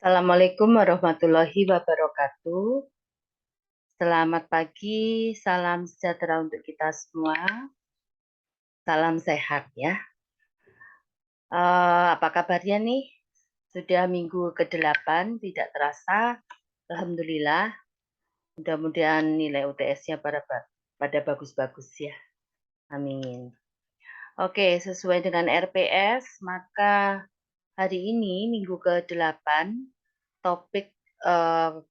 Assalamualaikum warahmatullahi wabarakatuh. Selamat pagi, salam sejahtera untuk kita semua. Salam sehat ya. Apa kabarnya nih? Sudah minggu ke-8, tidak terasa. Alhamdulillah. Mudah-mudahan nilai UTS-nya pada bagus-bagus ya. Amin. Oke, sesuai dengan RPS, maka hari ini minggu ke-8, topik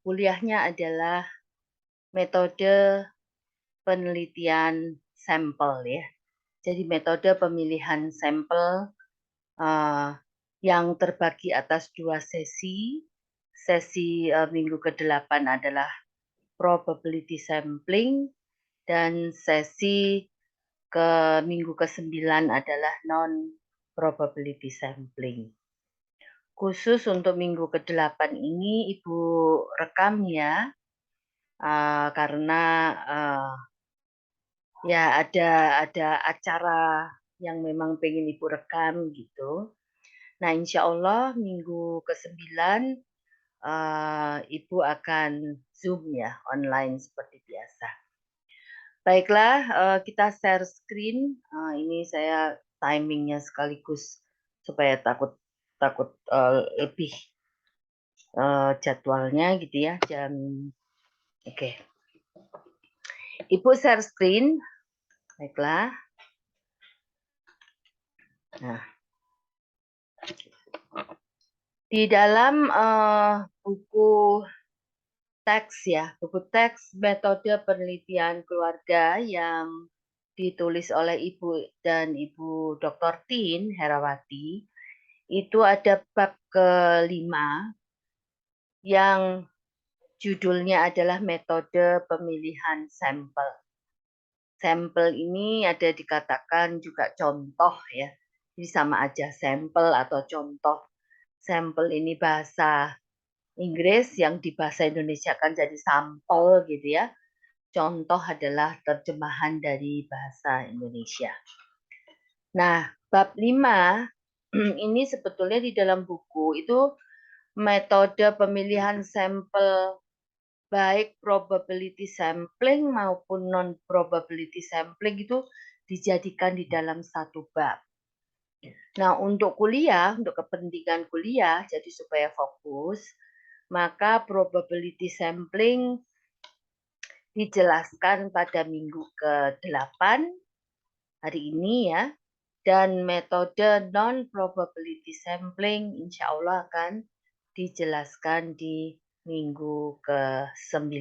kuliahnya adalah metode penelitian sampel ya. Jadi metode pemilihan sampel yang terbagi atas 2 sesi. Sesi minggu ke-8 adalah probability sampling dan sesi minggu ke-9 adalah non-probability sampling. Khusus untuk minggu ke-8 ini Ibu rekam ya, karena ya ada acara yang memang pengen Ibu rekam gitu. Nah, insya Allah minggu ke-9 Ibu akan Zoom ya, online seperti biasa. Baiklah, kita share screen. Ini saya timingnya sekaligus supaya takut lebih jadwalnya gitu ya, jam. Oke. Ibu share screen. Baiklah. Nah, di dalam buku teks metode penelitian keluarga yang ditulis oleh Ibu dan Ibu Dr. Tin Herawati, itu ada bab ke-5 yang judulnya adalah metode pemilihan sampel. Sampel ini ada dikatakan juga contoh ya. Jadi sama aja sampel atau contoh. Sampel ini bahasa Inggris yang di bahasa Indonesia kan jadi sampel gitu ya. Contoh adalah terjemahan dari bahasa Indonesia. Nah, bab 5 ini sebetulnya di dalam buku itu metode pemilihan sampel baik probability sampling maupun non-probability sampling itu dijadikan di dalam satu bab. Nah, untuk kuliah, untuk kepentingan kuliah, jadi supaya fokus, maka probability sampling dijelaskan pada minggu ke-8 hari ini ya. Dan metode non-probability sampling insya Allah akan dijelaskan di minggu ke-9.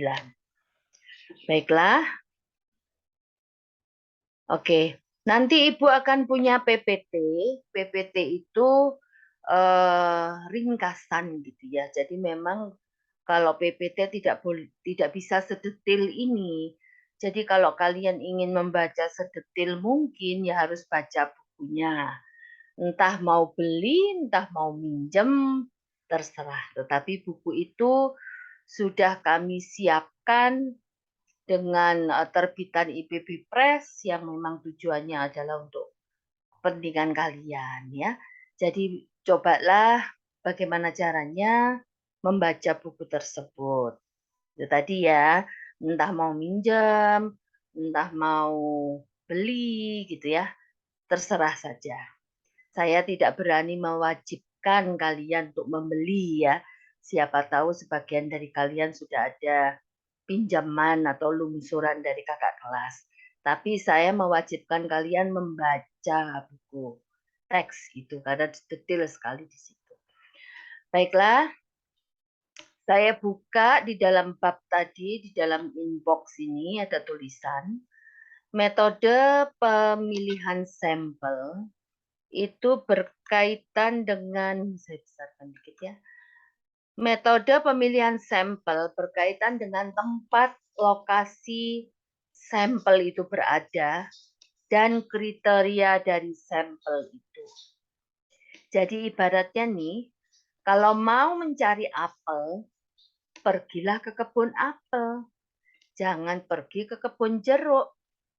Baiklah. Oke, nanti Ibu akan punya PPT. PPT itu ringkasan gitu ya. Jadi memang kalau PPT tidak bisa sedetail ini. Jadi kalau kalian ingin membaca sedetail mungkin ya harus baca bukunya. Entah mau beli, entah mau minjem, terserah. Tetapi buku itu sudah kami siapkan dengan terbitan IPB Press yang memang tujuannya adalah untuk kepentingan kalian ya. Jadi cobalah bagaimana caranya membaca buku tersebut. Itu tadi ya, entah mau minjem, entah mau beli gitu ya, terserah saja. Saya tidak berani mewajibkan kalian untuk membeli ya. Siapa tahu sebagian dari kalian sudah ada pinjaman atau lungsuran dari kakak kelas. Tapi saya mewajibkan kalian membaca buku teks itu karena detail sekali di situ. Baiklah, saya buka di dalam bab tadi, di dalam inbox ini ada tulisan metode pemilihan sampel itu berkaitan dengan, saya besarkan dikit ya. Metode pemilihan sampel berkaitan dengan tempat lokasi sampel itu berada dan kriteria dari sampel itu. Jadi ibaratnya nih, kalau mau mencari apel, pergilah ke kebun apel. Jangan pergi ke kebun jeruk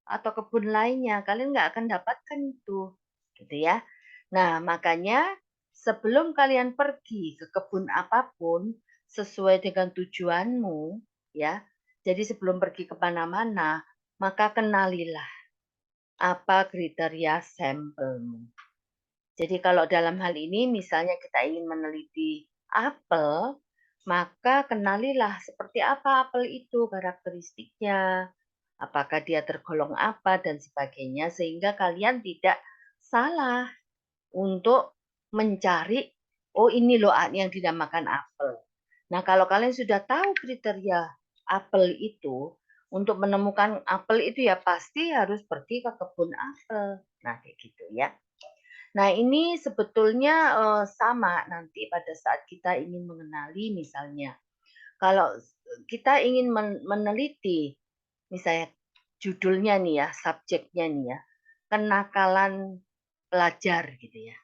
atau kebun lainnya. Kalian nggak akan dapatkan itu. Gitu ya. Nah, makanya sebelum kalian pergi ke kebun apapun sesuai dengan tujuanmu, ya. Jadi sebelum pergi ke mana-mana, maka kenalilah apa kriteria sampelmu. Jadi kalau dalam hal ini misalnya kita ingin meneliti apel, maka kenalilah seperti apa apel itu karakteristiknya, apakah dia tergolong apa dan sebagainya sehingga kalian tidak salah untuk mencari, oh ini loh yang dinamakan apel. Nah kalau kalian sudah tahu kriteria apel itu, untuk menemukan apel itu ya pasti harus pergi ke kebun apel. Nah kayak gitu ya. Nah, ini sebetulnya, sama nanti pada saat kita ingin mengenali misalnya, kalau kita ingin meneliti, misalnya judulnya nih ya, subjeknya nih ya, kenakalan pelajar gitu ya.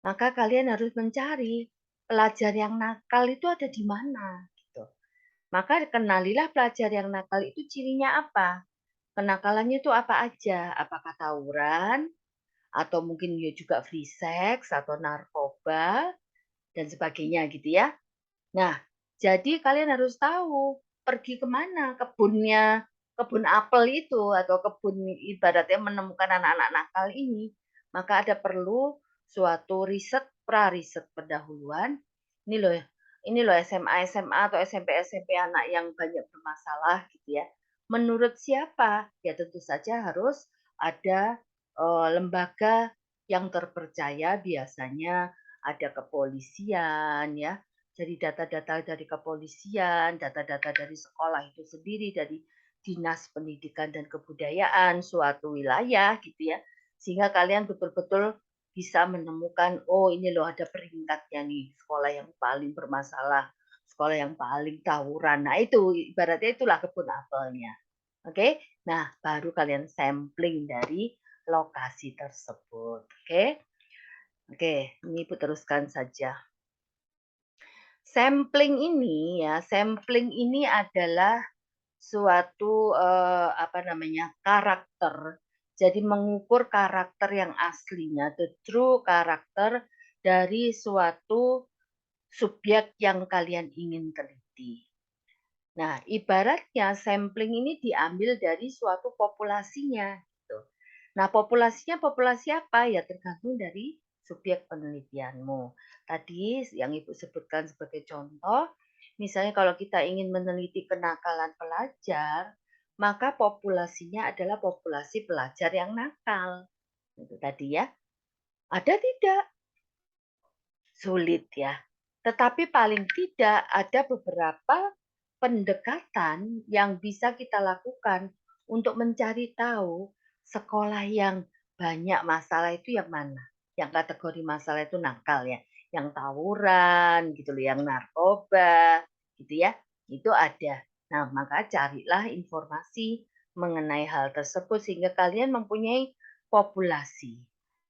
Maka kalian harus mencari pelajar yang nakal itu ada di mana gitu. Maka kenalilah pelajar yang nakal itu cirinya apa, kenakalannya itu apa aja, apakah tawuran, atau mungkin dia juga free sex atau narkoba dan sebagainya gitu ya. Nah, jadi kalian harus tahu pergi kemana kebunnya, kebun apel itu atau kebun ibaratnya menemukan anak-anak nakal ini, maka ada perlu suatu riset, pra-riset pendahuluan. Ini loh SMA-SMA atau SMP-SMP anak yang banyak bermasalah gitu ya. Menurut siapa? Ya tentu saja harus ada lembaga yang terpercaya, biasanya ada kepolisian ya. Jadi data-data dari kepolisian, data-data dari sekolah itu sendiri, dari Dinas Pendidikan dan Kebudayaan suatu wilayah gitu ya. Sehingga kalian betul-betul bisa menemukan, oh ini loh ada peringkatnya nih, sekolah yang paling bermasalah, sekolah yang paling tawuran. Nah itu ibaratnya itulah kebun apelnya. Oke, nah baru kalian sampling dari lokasi tersebut. Oke, ini Ibu teruskan saja. Sampling ini adalah suatu apa namanya karakter. Jadi mengukur karakter yang aslinya, the true karakter dari suatu subjek yang kalian ingin teliti. Nah, ibaratnya sampling ini diambil dari suatu populasinya. Gitu. Nah, populasinya populasi apa? Ya tergantung dari subjek penelitianmu. Tadi yang Ibu sebutkan sebagai contoh, misalnya kalau kita ingin meneliti kenakalan pelajar, maka populasinya adalah populasi pelajar yang nakal. Itu tadi ya. Ada tidak? Sulit ya. Tetapi paling tidak ada beberapa pendekatan yang bisa kita lakukan untuk mencari tahu sekolah yang banyak masalah itu yang mana. Yang kategori masalah itu nakal ya. Yang tawuran gitu loh, yang narkoba gitu ya. Itu ada. Nah, maka carilah informasi mengenai hal tersebut sehingga kalian mempunyai populasi.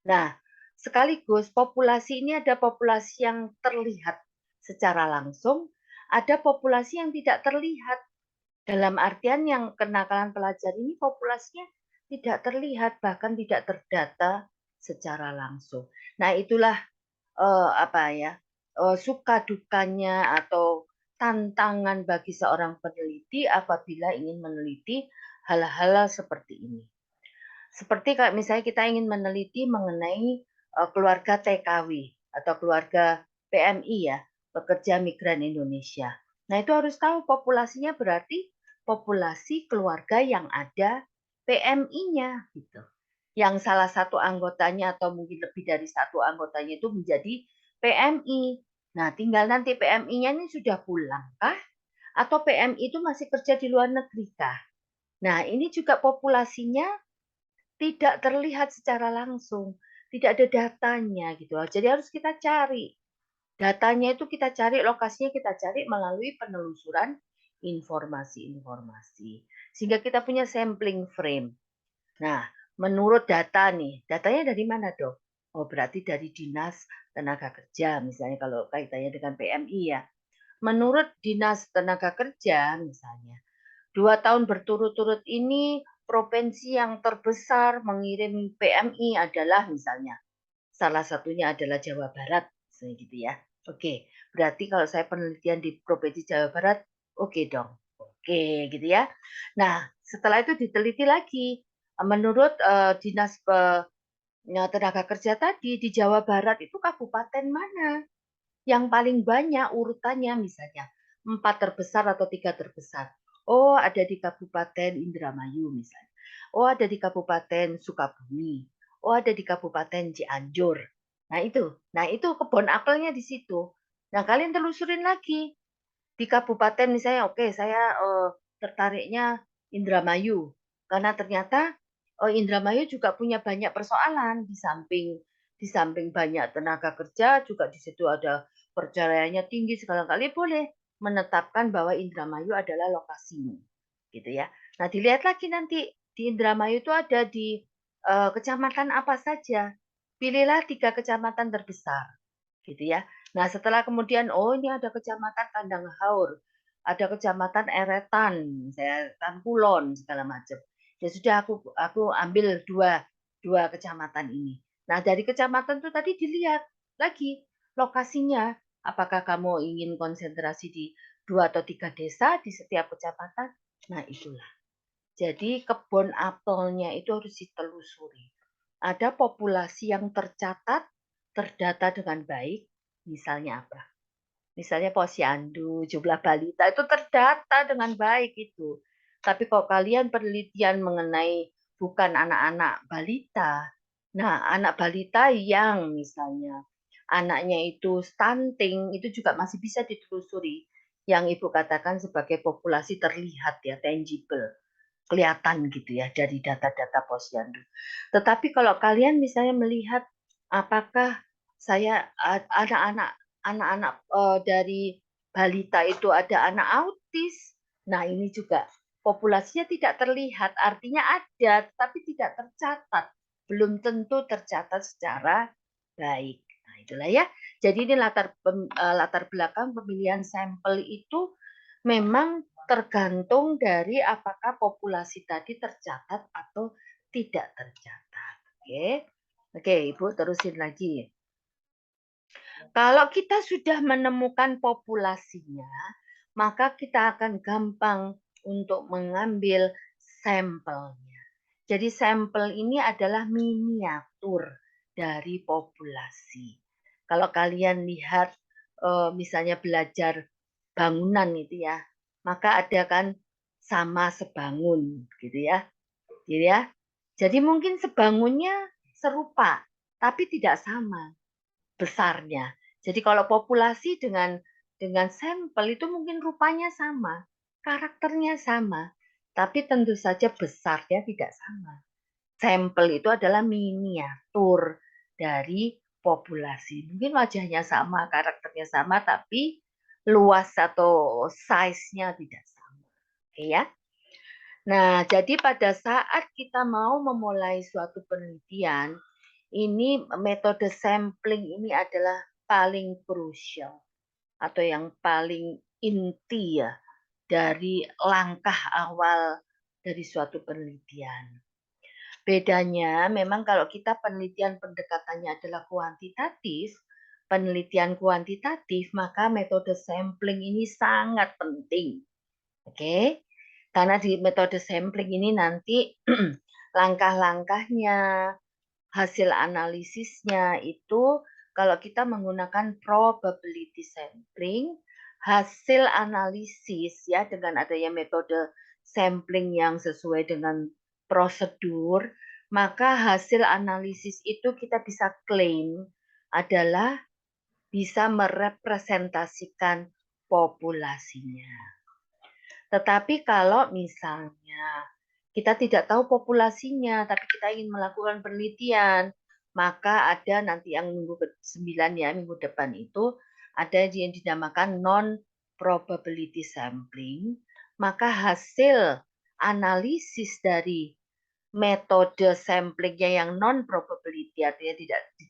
Nah, sekaligus populasi ini ada populasi yang terlihat secara langsung, ada populasi yang tidak terlihat. Dalam artian yang kenakalan pelajar ini populasinya tidak terlihat, bahkan tidak terdata secara langsung. Nah, itulah apa ya, suka dukanya atau tantangan bagi seorang peneliti apabila ingin meneliti hal-hal seperti ini. Seperti kalau misalnya kita ingin meneliti mengenai keluarga TKW atau keluarga PMI ya, pekerja migran Indonesia. Nah, itu harus tahu populasinya berarti populasi keluarga yang ada PMI-nya gitu. Yang salah satu anggotanya atau mungkin lebih dari satu anggotanya itu menjadi PMI. Nah, tinggal nanti PMI-nya ini sudah pulang kah? Atau PMI itu masih kerja di luar negeri kah? Nah, ini juga populasinya tidak terlihat secara langsung, tidak ada datanya gitu loh. Jadi harus kita cari. Datanya itu kita cari, lokasinya kita cari melalui penelusuran informasi-informasi. Sehingga kita punya sampling frame. Nah, menurut data nih, datanya dari mana dok? Oh, berarti dari Dinas Tenaga Kerja, misalnya kalau kaitannya dengan PMI ya. Menurut Dinas Tenaga Kerja misalnya, 2 tahun berturut-turut ini provinsi yang terbesar mengirim PMI adalah misalnya, salah satunya adalah Jawa Barat gitu ya. Oke, berarti kalau saya penelitian di Provinsi Jawa Barat, oke dong. Oke, gitu ya. Nah, setelah itu diteliti lagi, menurut, Dinas Tenaga Kerja tadi, di Jawa Barat itu kabupaten mana yang paling banyak urutannya misalnya, 4 terbesar atau 3 terbesar. Oh, ada di Kabupaten Indramayu misalnya. Oh, ada di Kabupaten Sukabumi. Oh, ada di Kabupaten Cianjur. Nah itu. Nah itu kebun apelnya di situ. Nah kalian telusurin lagi. Di kabupaten misalnya, oke saya, tertariknya Indramayu, karena ternyata, Indramayu juga punya banyak persoalan, di samping banyak tenaga kerja, juga di situ ada perceraiannya tinggi, sekali-kali boleh menetapkan bahwa Indramayu adalah lokasinya, gitu ya. Nah, dilihat lagi nanti di Indramayu itu ada di, kecamatan apa saja, pilihlah 3 kecamatan terbesar. Gitu ya. Nah, setelah kemudian, oh ini ada kecamatan Kandang Haur, ada kecamatan Eretan, misalnya Eretan Kulon, segala macam. Ya sudah aku ambil dua kecamatan ini. Nah, dari kecamatan itu tadi dilihat lagi lokasinya, apakah kamu ingin konsentrasi di 2 atau 3 desa di setiap kecamatan? Nah, itulah. Jadi kebun apelnya itu harus ditelusuri. Ada populasi yang tercatat, terdata dengan baik, misalnya apa? Misalnya posyandu, jumlah balita itu terdata dengan baik itu. Tapi kalau kalian penelitian mengenai bukan anak-anak balita, nah anak balita yang misalnya anaknya itu stunting, itu juga masih bisa ditelusuri. Yang Ibu katakan sebagai populasi terlihat ya, tangible, kelihatan gitu ya dari data-data posyandu. Tetapi kalau kalian misalnya melihat apakah saya anak-anak dari balita itu ada anak autis. Nah, ini juga populasinya tidak terlihat, artinya ada tapi tidak tercatat. Belum tentu tercatat secara baik. Nah, itulah ya. Jadi ini latar belakang pemilihan sampel itu memang tergantung dari apakah populasi tadi tercatat atau tidak tercatat. Oke. Oke, Ibu terusin lagi. Kalau kita sudah menemukan populasinya, maka kita akan gampang untuk mengambil sampelnya. Jadi sampel ini adalah miniatur dari populasi. Kalau kalian lihat misalnya belajar bangunan itu ya, maka ada kan sama sebangun gitu ya. Gitu ya. Jadi mungkin sebangunnya serupa, tapi tidak sama besarnya. Jadi kalau populasi dengan sampel itu mungkin rupanya sama, karakternya sama, tapi tentu saja besarnya tidak sama. Sampel itu adalah miniatur dari populasi. Mungkin wajahnya sama, karakternya sama, tapi luas atau size-nya tidak sama. Oke ya. Nah, jadi pada saat kita mau memulai suatu penelitian, ini metode sampling ini adalah paling krusial atau yang paling inti ya dari langkah awal dari suatu penelitian. Bedanya memang kalau kita penelitian pendekatannya adalah kuantitatif, penelitian kuantitatif, maka metode sampling ini sangat penting. Oke? Karena di metode sampling ini nanti langkah-langkahnya, hasil analisisnya itu kalau kita menggunakan probability sampling, hasil analisis ya dengan adanya metode sampling yang sesuai dengan prosedur, maka hasil analisis itu kita bisa klaim adalah bisa merepresentasikan populasinya. Tetapi kalau misalnya kita tidak tahu populasinya, tapi kita ingin melakukan penelitian, maka ada nanti yang minggu ke-9 ya, minggu depan itu ada yang dinamakan non-probability sampling. Maka hasil analisis dari metode samplingnya yang non-probability, artinya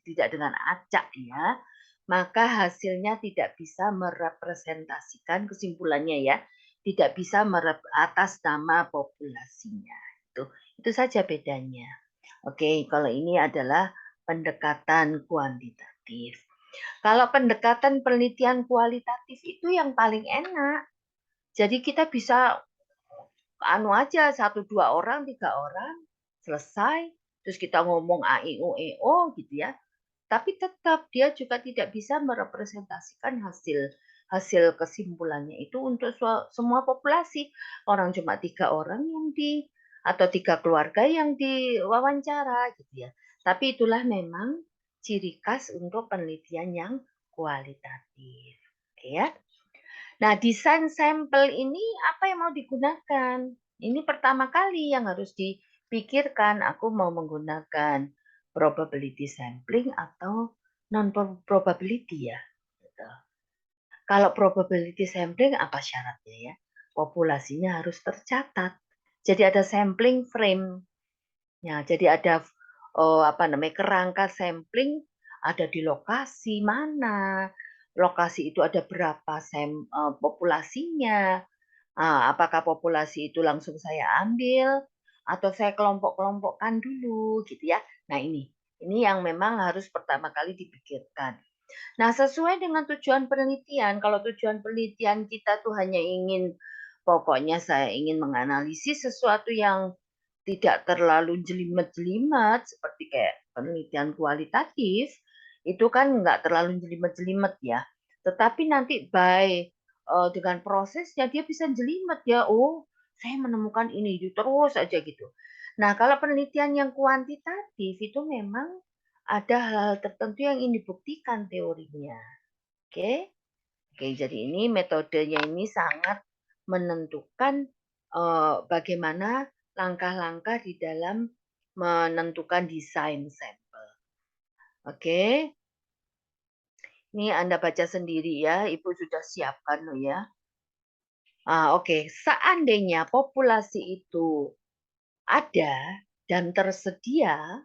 tidak dengan acak ya, maka hasilnya tidak bisa merepresentasikan kesimpulannya ya, tidak bisa atas nama populasinya. Itu saja bedanya. Oke, kalau ini adalah pendekatan kuantitatif. Kalau pendekatan penelitian kualitatif itu yang paling enak. Jadi kita bisa anu aja 1, 2 orang, 3 orang, selesai, terus kita ngomong a, i, u, e, o gitu ya. Tapi tetap dia juga tidak bisa merepresentasikan hasil hasil kesimpulannya itu untuk semua populasi. Orang cuma 3 orang yang atau 3 keluarga yang diwawancara gitu ya. Tapi itulah memang ciri khas untuk penelitian yang kualitatif. Oke ya. Nah, desain sampel ini apa yang mau digunakan? Ini pertama kali yang harus dipikirkan, aku mau menggunakan probability sampling atau non probability ya. Gitu. Kalau probability sampling apa syaratnya ya? Populasinya harus tercatat. Jadi ada sampling frame. Ya, jadi ada apa namanya kerangka sampling ada di lokasi mana, lokasi itu ada berapa populasinya, apakah populasi itu langsung saya ambil atau saya kelompok-kelompokkan dulu gitu ya. Nah ini yang memang harus pertama kali dipikirkan. Nah, sesuai dengan tujuan penelitian, kalau tujuan penelitian kita tuh hanya ingin, pokoknya saya ingin menganalisis sesuatu yang tidak terlalu jelimet-jelimet, seperti kayak penelitian kualitatif, itu kan nggak terlalu jelimet-jelimet ya. Tetapi nanti dengan prosesnya dia bisa jelimet ya, oh saya menemukan ini, terus aja gitu. Nah, kalau penelitian yang kuantitatif itu memang ada hal-hal tertentu yang ingin dibuktikan teorinya. Oke. Oke, jadi ini metodenya ini sangat menentukan bagaimana langkah-langkah di dalam menentukan desain sampel. Oke. Ini Anda baca sendiri ya, Ibu sudah siapkan loh ya. Oke. Seandainya populasi itu ada dan tersedia,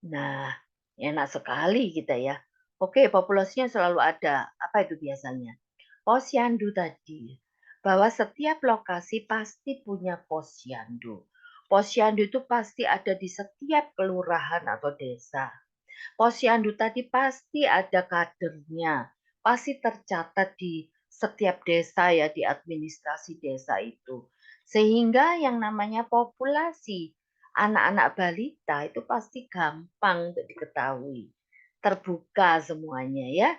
nah, enak sekali kita ya. Oke, populasinya selalu ada. Apa itu biasanya? Posyandu tadi, bahwa setiap lokasi pasti punya posyandu. Posyandu itu pasti ada di setiap kelurahan atau desa. Posyandu tadi pasti ada kadernya, pasti tercatat di setiap desa ya, di administrasi desa itu. Sehingga yang namanya populasi anak-anak balita itu pasti gampang untuk diketahui. Terbuka semuanya ya.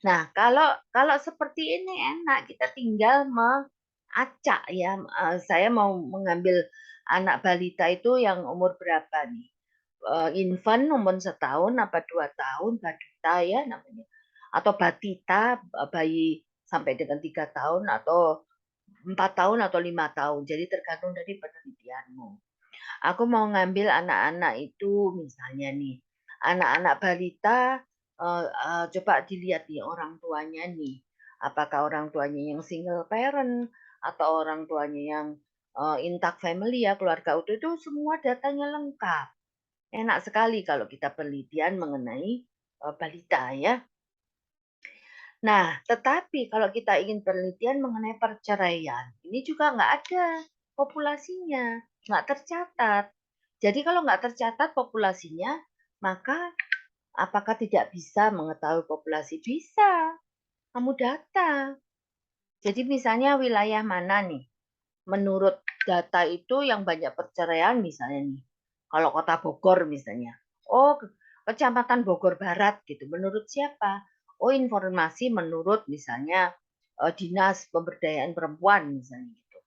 Nah, kalau kalau seperti ini enak, kita tinggal mengacak ya. Saya mau mengambil anak balita itu yang umur berapa nih? Infant umur setahun apa 2 tahun, balita ya namanya. Atau batita, bayi sampai dengan 3 tahun atau 4 tahun atau 5 tahun. Jadi tergantung dari penelitianmu. Aku mau ngambil anak-anak itu misalnya nih, anak-anak balita, coba dilihat nih orang tuanya nih. Apakah orang tuanya yang single parent atau orang tuanya yang, intact family ya, keluarga utuh itu semua datanya lengkap. Enak sekali kalau kita penelitian mengenai, balita ya. Nah, tetapi kalau kita ingin penelitian mengenai perceraian, ini juga nggak ada populasinya, nggak tercatat. Jadi kalau nggak tercatat populasinya, maka apakah tidak bisa mengetahui populasi? Bisa, kamu data. Jadi misalnya wilayah mana nih, menurut data itu yang banyak perceraian misalnya nih, kalau kota Bogor misalnya, oh kecamatan Bogor Barat gitu, menurut siapa? Oh informasi menurut misalnya dinas pemberdayaan perempuan misalnya gitu.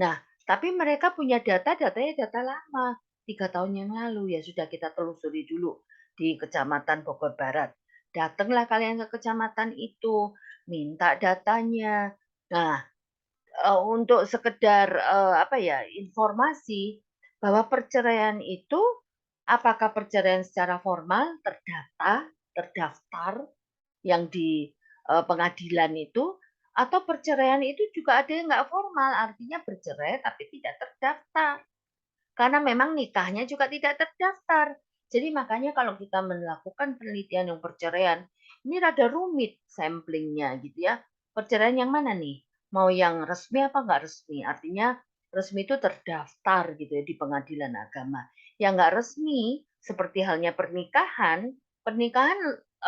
Nah, tapi mereka punya datanya data lama, 3 tahun yang lalu ya sudah kita telusuri dulu di kecamatan Bogor Barat. Datanglah kalian ke kecamatan itu, minta datanya. Nah, untuk sekedar, apa ya, informasi bahwa perceraian itu, apakah perceraian secara formal terdaftar yang di, pengadilan itu, atau perceraian itu juga ada yang nggak formal, artinya bercerai tapi tidak terdaftar. Karena memang nikahnya juga tidak terdaftar. Jadi makanya kalau kita melakukan penelitian yang perceraian, ini rada rumit samplingnya gitu ya. Perceraian yang mana nih? Mau yang resmi apa nggak resmi? Artinya resmi itu terdaftar gitu ya di pengadilan agama. Yang nggak resmi, seperti halnya pernikahan, pernikahan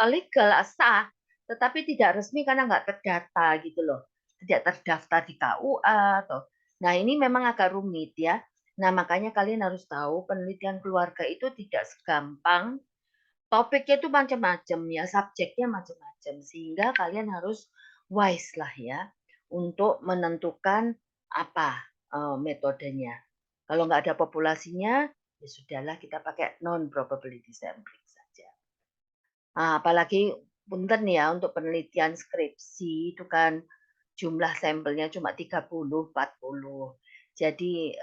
legal, sah, tetapi tidak resmi karena nggak terdata gitu loh, tidak terdaftar di KUA atau nah ini memang agak rumit ya. Nah makanya kalian harus tahu penelitian keluarga itu tidak segampang, topiknya itu macam-macam ya, subjeknya macam-macam, sehingga kalian harus wise lah ya untuk menentukan apa metodenya. Kalau nggak ada populasinya, ya sudahlah kita pakai non probability sampling saja. Apalagi punten ya untuk penelitian skripsi itu kan jumlah sampelnya cuma 30, 40. Jadi,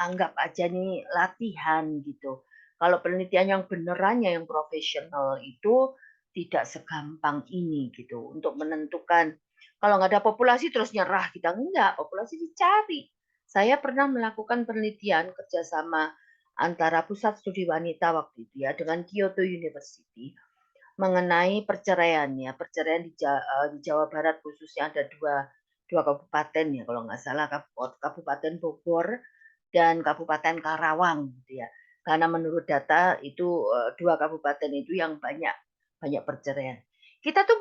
anggap aja nih latihan gitu. Kalau penelitian yang benerannya yang profesional itu tidak segampang ini gitu untuk menentukan kalau nggak ada populasi terus nyerah kita, enggak, populasi dicari. Saya pernah melakukan penelitian kerjasama antara Pusat Studi Wanita waktu itu ya dengan Kyoto University mengenai perceraian ya, perceraian di Jawa Barat khususnya ada dua kabupaten ya kalau nggak salah, Kabupaten Bogor dan Kabupaten Karawang gitu ya. Karena menurut data itu, 2 kabupaten itu yang banyak banyak perceraian. Kita tuh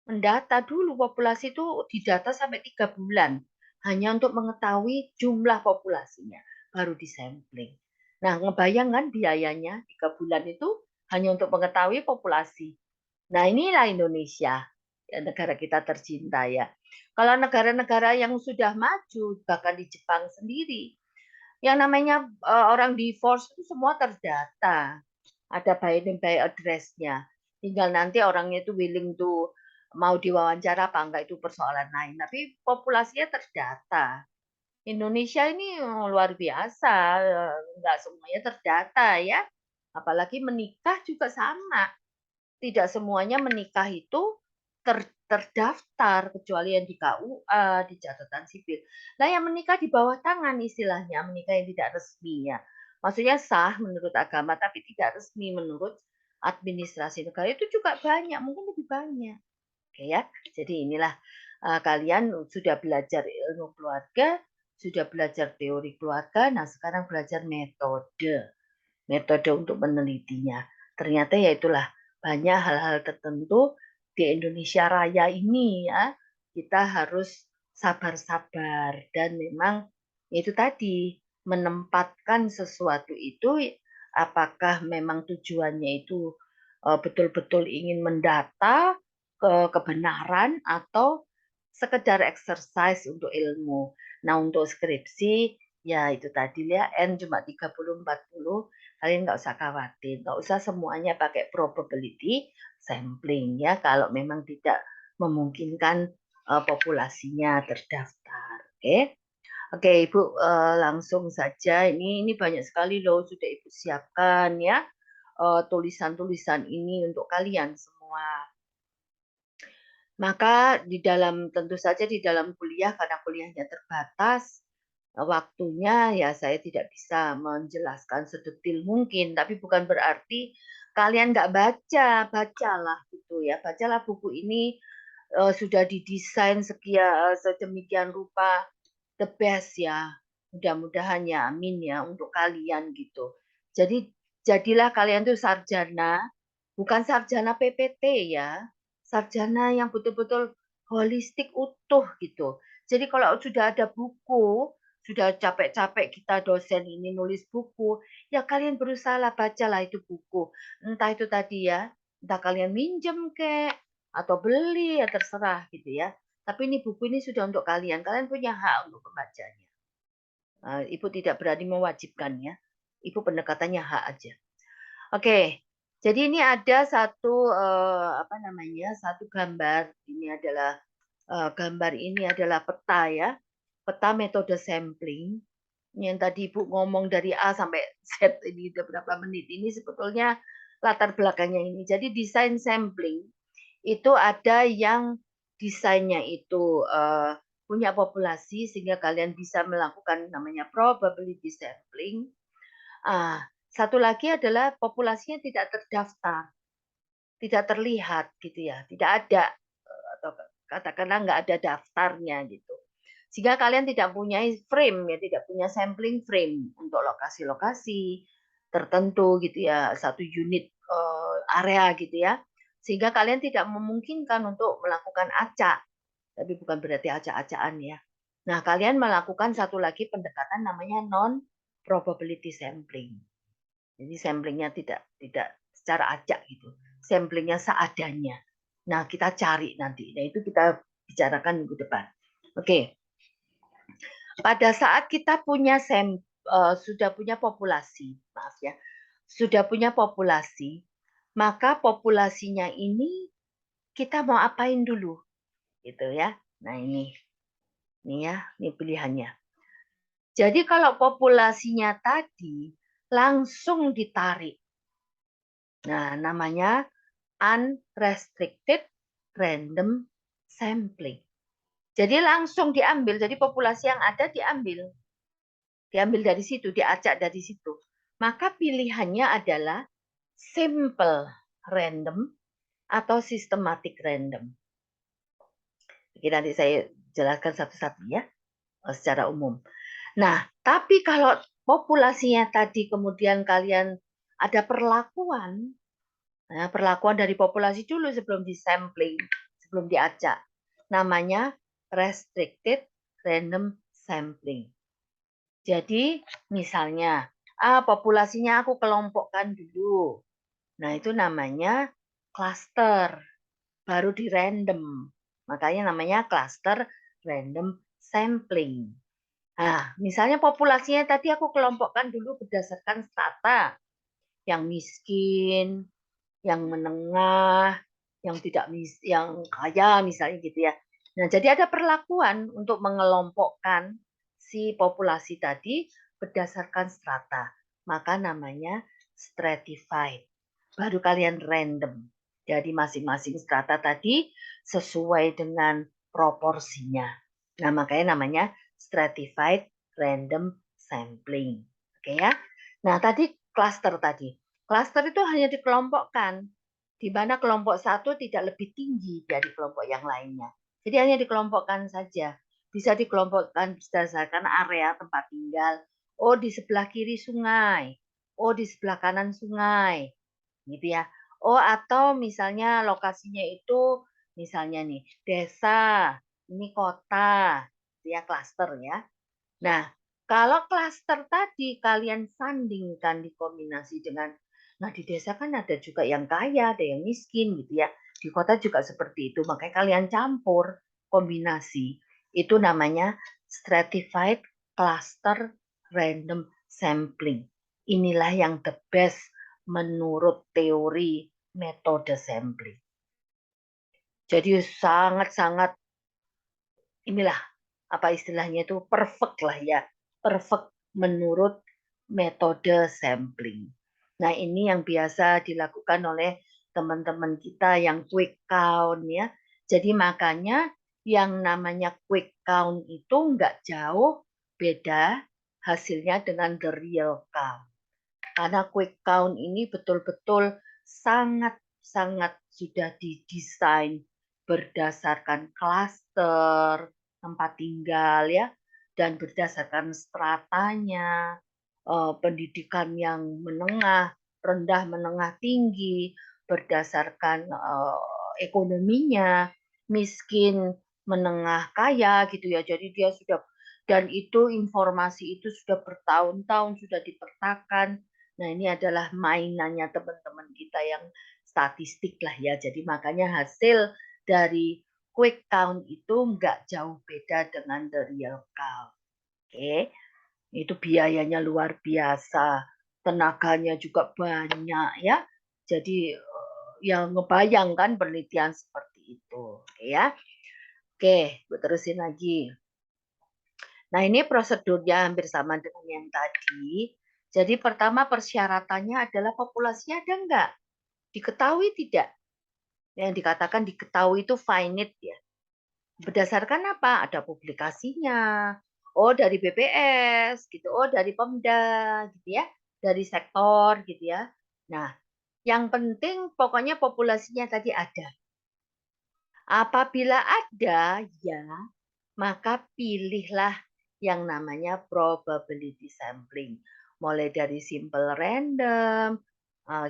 mendata dulu populasi itu didata sampai 3 bulan, hanya untuk mengetahui jumlah populasinya, baru disampling. Nah, ngebayang kan biayanya 3 bulan itu hanya untuk mengetahui populasi. Nah, inilah Indonesia, ya, negara kita tercinta ya. Kalau negara-negara yang sudah maju, bahkan di Jepang sendiri, yang namanya orang divorce itu semua terdata. Ada by name by address-nya. Tinggal nanti orangnya itu willing to mau diwawancara apa enggak itu persoalan lain. Tapi populasinya terdata. Indonesia ini luar biasa, enggak semuanya terdata ya. Apalagi menikah juga sama. Tidak semuanya menikah itu terdaftar kecuali yang di KUA, di catatan sipil. Nah, yang menikah di bawah tangan istilahnya, menikah yang tidak resmi ya. Maksudnya sah menurut agama tapi tidak resmi menurut administrasi negara itu juga banyak, mungkin lebih banyak. Oke ya. Jadi inilah kalian sudah belajar ilmu keluarga, sudah belajar teori keluarga, nah sekarang belajar metode. Metode untuk menelitinya. Ternyata ya itulah banyak hal-hal tertentu di Indonesia Raya ini ya, kita harus sabar-sabar dan memang itu tadi menempatkan sesuatu itu apakah memang tujuannya itu betul-betul ingin mendata kebenaran atau sekedar exercise untuk ilmu. Nah, untuk skripsi ya itu tadi ya N cuma 30 40 kalian nggak usah khawatir, nggak usah semuanya pakai probability sampling ya kalau memang tidak memungkinkan populasinya terdaftar. Oke, oke Ibu langsung saja ini banyak sekali loh sudah Ibu siapkan ya tulisan-tulisan ini untuk kalian semua. Maka di dalam tentu saja di dalam kuliah karena kuliahnya terbatas, waktunya ya saya tidak bisa menjelaskan sedetil mungkin, tapi bukan berarti kalian nggak baca, bacalah gitu ya, bacalah buku ini, sudah didesain sedemikian rupa, the best ya, mudah-mudahan ya, amin ya, untuk kalian gitu. Jadi jadilah kalian tuh sarjana, bukan sarjana PPT ya, sarjana yang betul-betul holistik utuh gitu. Jadi kalau sudah ada buku, sudah capek-capek kita dosen ini nulis buku, ya kalian berusahalah bacalah itu buku. Entah itu tadi ya, entah kalian minjem kek, atau beli ya terserah gitu ya. Tapi ini buku ini sudah untuk kalian, kalian punya hak untuk membacanya. Ibu tidak berani mewajibkan ya, ibu pendekatannya hak aja. Oke, jadi ini ada satu, apa namanya, satu gambar, ini adalah, gambar ini adalah peta ya, peta metode sampling, yang tadi Ibu ngomong dari A sampai Z ini udah berapa menit, ini sebetulnya latar belakangnya ini. Jadi desain sampling, itu ada yang desainnya itu, punya populasi sehingga kalian bisa melakukan namanya probability sampling. Satu lagi adalah populasinya tidak terdaftar, tidak terlihat gitu ya, tidak ada, atau katakanlah nggak ada daftarnya gitu. Sehingga kalian tidak punya frame ya, tidak punya sampling frame untuk lokasi-lokasi, tertentu gitu ya, satu unit area gitu ya. Sehingga kalian tidak memungkinkan untuk melakukan acak, tapi bukan berarti acak-acakan ya. Nah, kalian melakukan satu lagi pendekatan namanya non probability sampling. Jadi samplingnya tidak secara acak gitu. Samplingnya seadanya. Nah, kita cari nanti. Nah, itu kita bicarakan minggu depan. Oke. Pada saat kita sudah punya populasi, maaf ya, sudah punya populasi, maka populasinya ini kita mau apain dulu, gitu ya. Nah ini ya, ini pilihannya. Jadi kalau populasinya tadi langsung ditarik, nah namanya unrestricted random sampling. Jadi langsung diambil, jadi populasi yang ada diambil. Diambil dari situ, diacak dari situ. Maka pilihannya adalah simple random atau systematic random. Jadi nanti saya jelaskan satu-satu ya, secara umum. Nah, tapi kalau populasinya tadi kemudian kalian ada perlakuan, nah, perlakuan dari populasi dulu sebelum disampling, sebelum diacak. Namanya restricted random sampling. Jadi misalnya, populasinya aku kelompokkan dulu. Nah, itu namanya cluster, baru di random. Makanya namanya cluster random sampling. Nah, misalnya populasinya tadi aku kelompokkan dulu berdasarkan strata. Yang miskin, yang menengah, yang yang kaya misalnya gitu ya. Nah, jadi ada perlakuan untuk mengelompokkan si populasi tadi berdasarkan strata. Maka namanya stratified. Baru kalian random. Jadi masing-masing strata tadi sesuai dengan proporsinya. Nah, makanya namanya stratified random sampling. Oke ya. Nah, tadi cluster tadi. Cluster itu hanya dikelompokkan, di mana kelompok satu tidak lebih tinggi dari kelompok yang lainnya. Jadi hanya dikelompokkan saja. Bisa dikelompokkan berdasarkan area tempat tinggal. Oh, di sebelah kiri sungai. Oh, di sebelah kanan sungai. Gitu ya. Oh, atau misalnya lokasinya itu, misalnya nih, desa, ini kota, ya klaster ya. Nah, kalau klaster tadi kalian sandingkan dikombinasi dengan, nah di desa kan ada juga yang kaya, ada yang miskin gitu ya. Di kota juga seperti itu, makanya kalian campur kombinasi. Itu namanya stratified cluster random sampling. Inilah yang the best menurut teori metode sampling. Jadi sangat-sangat inilah apa istilahnya itu perfect lah ya, perfect menurut metode sampling. Nah, ini yang biasa dilakukan oleh teman-teman kita yang quick count ya. Jadi makanya yang namanya quick count itu nggak jauh beda hasilnya dengan the real count. Karena quick count ini betul-betul sangat-sangat sudah didesain berdasarkan klaster, tempat tinggal ya, dan berdasarkan stratanya, pendidikan yang menengah, rendah, menengah, tinggi, berdasarkan ekonominya, miskin, menengah, kaya gitu ya. Jadi dia sudah, dan itu informasi itu sudah bertahun-tahun sudah dipetakan. Nah, ini adalah mainannya teman-teman kita yang statistik lah ya. Jadi makanya hasil dari quick count itu nggak jauh beda dengan the real count. Oke, itu biayanya luar biasa, tenaganya juga banyak ya. Jadi yang ngebayangkan penelitian seperti itu, oke ya. Oke, gue terusin lagi. Nah, ini prosedurnya hampir sama dengan yang tadi. Jadi pertama persyaratannya adalah populasinya ada enggak? Diketahui tidak? Yang dikatakan diketahui itu finite ya. Berdasarkan apa? Ada publikasinya. Oh, dari BPS gitu. Oh, dari Pemda gitu ya. Dari sektor gitu ya. Nah, yang penting pokoknya populasinya tadi ada. Apabila ada, ya, maka pilihlah yang namanya probability sampling. mulai dari simple random,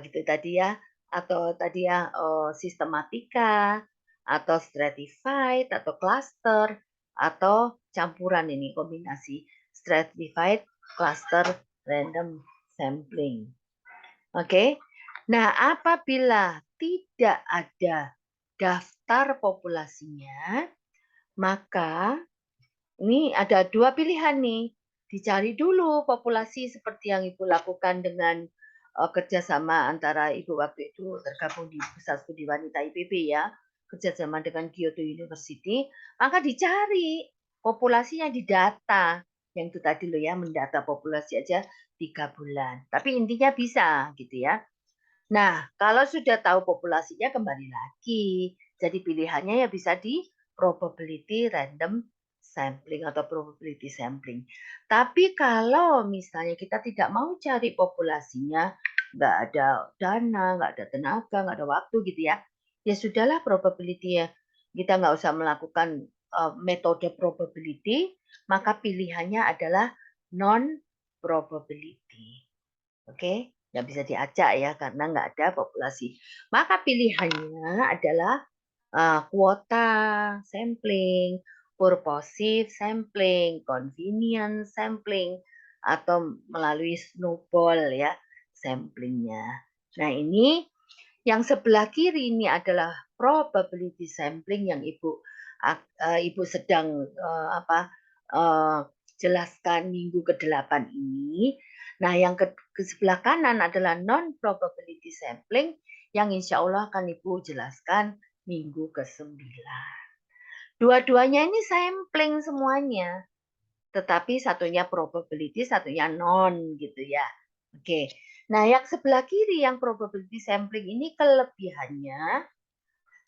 gitu tadi ya, atau tadi ya, sistematika, atau stratified, atau cluster, atau campuran ini kombinasi stratified, cluster, random sampling. Oke. Nah, apabila tidak ada daftar populasinya, maka ini ada dua pilihan nih. Dicari dulu populasi seperti yang Ibu lakukan dengan kerjasama antara Ibu waktu itu tergabung di Pusat Studi Wanita IPB ya, kerjasama dengan Kyoto University, maka dicari populasinya di data. Yang itu tadi loh ya, mendata populasi aja 3 bulan. Tapi intinya bisa gitu ya. Nah, kalau sudah tahu populasinya kembali lagi. Jadi pilihannya ya bisa di probability random sampling atau probability sampling. Tapi kalau misalnya kita tidak mau cari populasinya, nggak ada dana, nggak ada tenaga, nggak ada waktu gitu ya, ya sudahlah probability ya. Kita nggak usah melakukan metode probability, maka pilihannya adalah non-probability. Oke, nggak bisa diacak ya karena nggak ada populasi. Maka pilihannya adalah kuota sampling, purposive sampling, convenience sampling, atau melalui snowball ya samplingnya. Nah ini yang sebelah kiri ini adalah probability sampling yang ibu sedang jelaskan minggu ke-8 ini. Nah, yang ke sebelah kanan adalah non-probability sampling yang insya Allah akan Ibu jelaskan minggu ke-9. Dua-duanya ini sampling semuanya, tetapi satunya probability, satunya non gitu ya. Oke. Nah, yang sebelah kiri yang probability sampling ini kelebihannya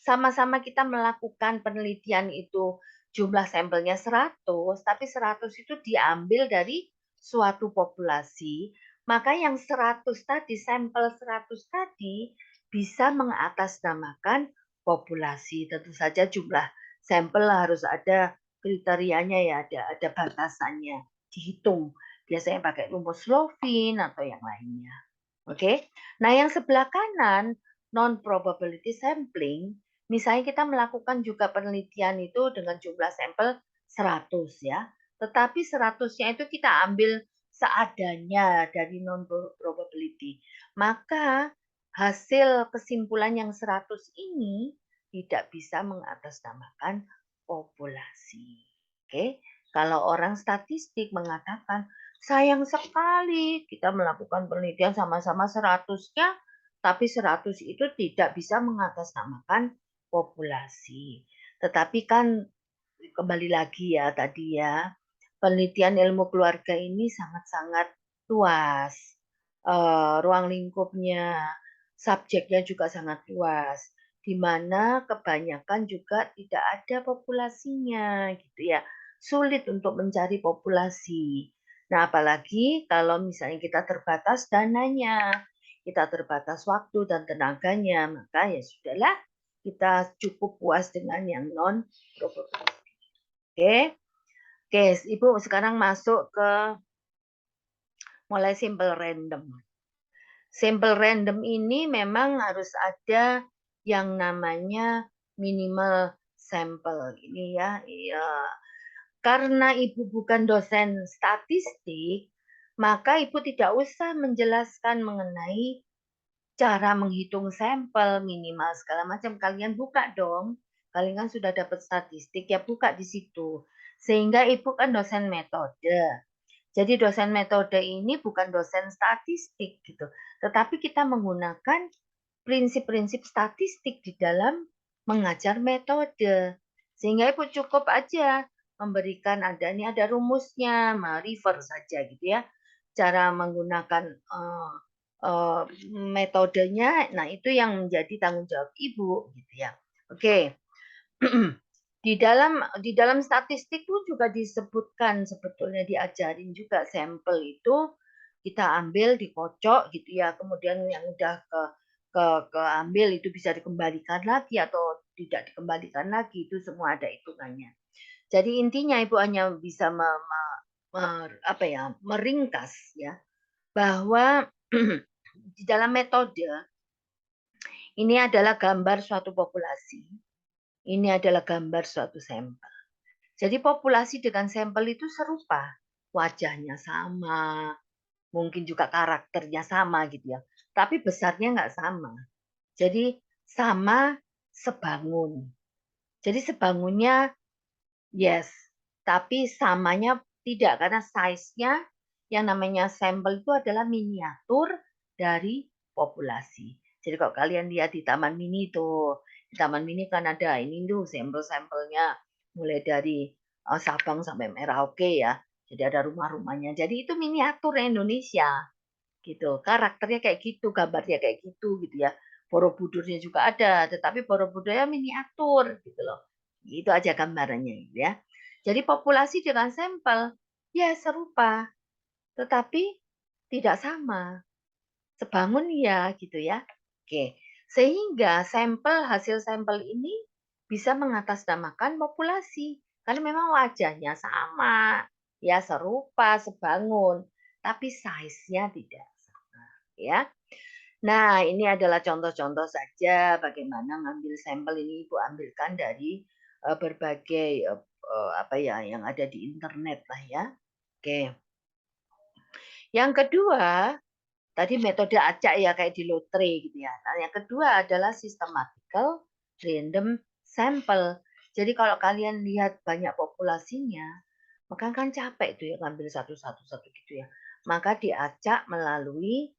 sama-sama kita melakukan penelitian itu jumlah sampelnya 100, tapi 100 itu diambil dari suatu populasi, maka yang 100 tadi, sampel 100 tadi bisa mengatasnamakan populasi. Tentu saja jumlah sampel harus ada kriterianya ya, ada batasannya, dihitung. Biasanya pakai rumus Slovin atau yang lainnya. Oke. Nah, yang sebelah kanan non probability sampling, misalnya kita melakukan juga penelitian itu dengan jumlah sampel 100 ya. Tetapi 100-nya itu kita ambil seadanya dari non probability. Maka hasil kesimpulan yang 100 ini tidak bisa mengatasnamakan populasi. Oke. Kalau orang statistik mengatakan sayang sekali kita melakukan penelitian sama-sama 100-nya, tapi 100 itu tidak bisa mengatasnamakan populasi. Tetapi kan kembali lagi ya tadi ya, penelitian ilmu keluarga ini sangat-sangat luas. Ruang lingkupnya, subjeknya juga sangat luas, di mana kebanyakan juga tidak ada populasinya gitu ya. Sulit untuk mencari populasi. Nah, apalagi kalau misalnya kita terbatas dananya, kita terbatas waktu dan tenaganya, maka ya sudahlah, kita cukup puas dengan yang non probability. Oke. Oke, Ibu sekarang masuk ke mulai simple random. Simple random ini memang harus ada yang namanya minimal sampel ini ya. Iya. Karena Ibu bukan dosen statistik, maka Ibu tidak usah menjelaskan mengenai cara menghitung sampel minimal segala macam. Kalian buka dong. Kalian kan sudah dapat statistik ya, buka di situ. Sehingga Ibu kan dosen metode. Jadi dosen metode ini bukan dosen statistik gitu, tetapi kita menggunakan prinsip-prinsip statistik di dalam mengajar metode. Sehingga Ibu cukup aja memberikan ini ada rumusnya, refer saja gitu ya. Cara menggunakan metodenya, nah itu yang menjadi tanggung jawab Ibu gitu ya. Oke. Di dalam statistik pun juga disebutkan sebetulnya diajarin juga sampel itu kita ambil dikocok gitu ya, kemudian yang udah keambil itu bisa dikembalikan lagi atau tidak dikembalikan lagi, itu semua ada hitungannya. Jadi intinya Ibu hanya bisa meringkas ya bahwa di dalam metode ini adalah gambar suatu populasi, ini adalah gambar suatu sampel. Jadi populasi dengan sampel itu serupa, wajahnya sama, mungkin juga karakternya sama gitu ya, tapi besarnya nggak sama. Jadi sama sebangun. Jadi sebangunnya yes, tapi samanya tidak karena size-nya yang namanya sampel itu adalah miniatur dari populasi. Jadi kalau kalian lihat di Taman Mini tuh, di Taman Mini kan ada ini tuh sampel-sampelnya mulai dari Sabang sampai Merauke ya. Jadi ada rumah-rumahnya. Jadi itu miniatur Indonesia gitu. Karakternya kayak gitu, gambarnya kayak gitu ya. Borobudurnya juga ada, tetapi Borobudurnya miniatur gitu loh. Itu aja gambarannya gitu ya. Jadi populasi dengan sampel ya serupa, tetapi tidak sama. Sebangun ya gitu ya. Oke. Sehingga hasil sampel ini bisa mengatasnamakan populasi karena memang wajahnya sama, ya serupa, sebangun, tapi size-nya tidak ya. Nah, ini adalah contoh-contoh saja bagaimana ngambil sampel ini Ibu ambilkan dari berbagai apa ya yang ada di internet lah ya. Oke. Yang kedua, tadi metode acak ya kayak di lotre gitu ya. Nah, yang kedua adalah systematical random sample. Jadi kalau kalian lihat banyak populasinya, maka kan capek tuh ya ngambil satu-satu gitu ya. Maka diacak melalui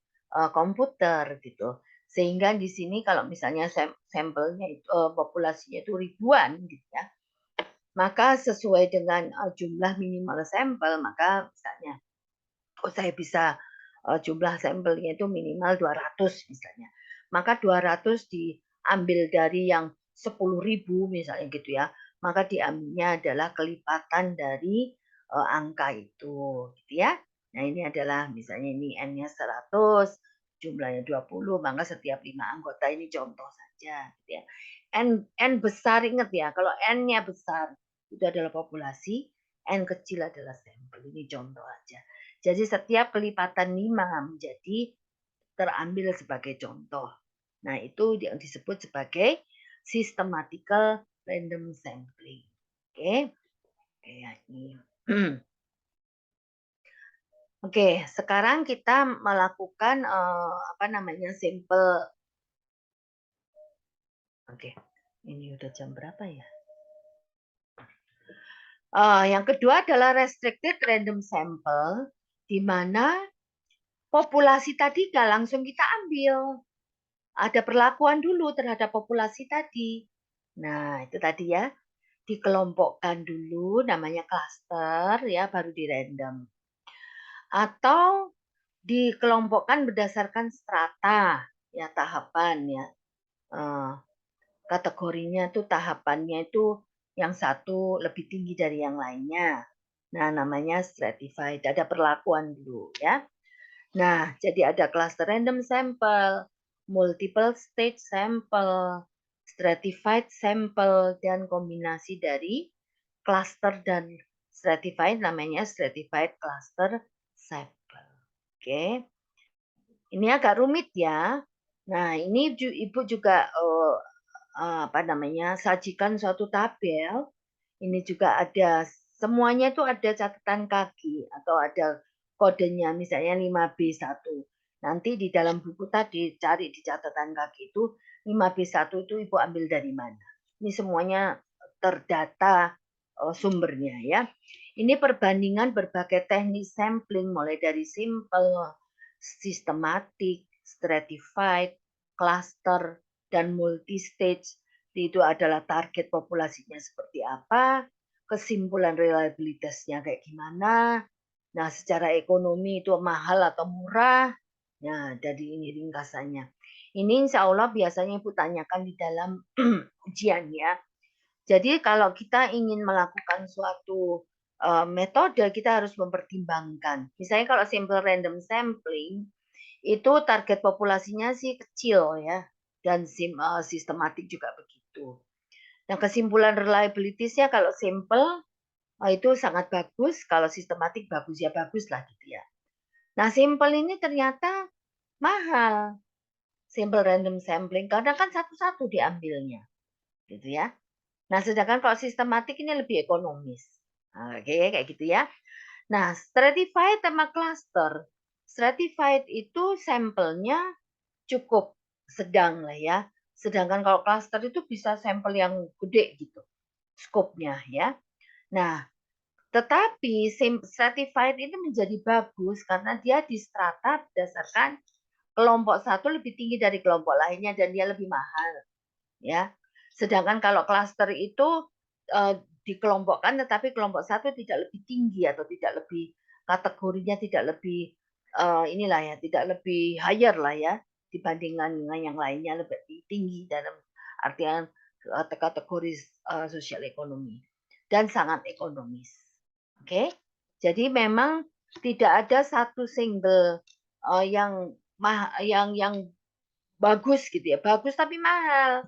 komputer gitu. Sehingga di sini kalau misalnya sampelnya itu populasinya itu ribuan gitu ya. Maka sesuai dengan jumlah minimal sampel, maka misalnya saya bisa jumlah sampelnya itu minimal 200 misalnya. Maka 200 diambil dari yang 10.000 misalnya gitu ya. Maka diambilnya adalah kelipatan dari angka itu gitu ya. Nah, ini adalah misalnya ini N-nya 100, jumlahnya 20, maka setiap 5 anggota ini contoh saja gitu ya. N besar ingat ya, kalau N-nya besar itu adalah populasi, N kecil adalah sampel. Ini contoh aja. Jadi setiap kelipatan 5 menjadi terambil sebagai contoh. Nah, itu yang disebut sebagai systematical random sampling. Oke. Kayak ini. Oke, sekarang kita melakukan apa namanya sampel. Oke. Ini udah jam berapa ya? Yang kedua adalah restricted random sample di mana populasi tadi nggak langsung kita ambil. Ada perlakuan dulu terhadap populasi tadi. Nah, itu tadi ya, dikelompokkan dulu namanya klaster ya, baru di random. Atau dikelompokkan berdasarkan strata ya, tahapan ya. Kategorinya tuh tahapannya itu yang satu lebih tinggi dari yang lainnya. Nah, namanya stratified. Ada perlakuan dulu ya. Nah, jadi ada cluster random sample, multiple stage sample, stratified sample, dan kombinasi dari cluster dan stratified namanya stratified cluster sample. Oke. Ini agak rumit ya. Nah, ini Ibu juga apa namanya? Sajikan suatu tabel. Ini juga ada semuanya itu ada catatan kaki atau ada kodenya misalnya 5B1. Nanti di dalam buku tadi cari di catatan kaki itu 5B1 itu Ibu ambil dari mana. Ini semuanya terdata sumbernya ya. Ini perbandingan berbagai teknik sampling mulai dari simple, systematic, stratified, cluster, dan multi-stage. Itu adalah target populasinya seperti apa, kesimpulan reliabilitasnya kayak gimana, nah secara ekonomi itu mahal atau murah, nah dari ini ringkasannya. Ini insya Allah biasanya Ibu tanyakan di dalam ujian ya. Jadi kalau kita ingin melakukan suatu metode, kita harus mempertimbangkan. Misalnya kalau simple random sampling, itu target populasinya sih kecil ya, dan sistematik juga begitu. Nah, kesimpulan reliability-nya kalau simple itu sangat bagus, kalau sistematik bagus ya bagus lah gitu ya. Nah, simple ini ternyata mahal. Simple random sampling, karena kan satu-satu diambilnya, gitu ya. Nah, sedangkan kalau sistematik ini lebih ekonomis. Oke, kayak gitu ya. Nah, stratified sama cluster. Stratified itu sampelnya cukup sedang lah ya. Sedangkan kalau cluster itu bisa sampel yang gede gitu, skopnya ya. Nah, tetapi stratified ini menjadi bagus karena dia distrata berdasarkan kelompok satu lebih tinggi dari kelompok lainnya dan dia lebih mahal, ya. Sedangkan kalau cluster itu dikelompokkan, tetapi kelompok satu tidak lebih tinggi atau tidak lebih kategorinya tidak lebih inilah ya, tidak lebih higher lah ya dibandingkan dengan yang lainnya lebih tinggi dalam artian kategori sosial ekonomi dan sangat ekonomis. Oke, jadi memang tidak ada satu single yang bagus gitu ya, bagus tapi mahal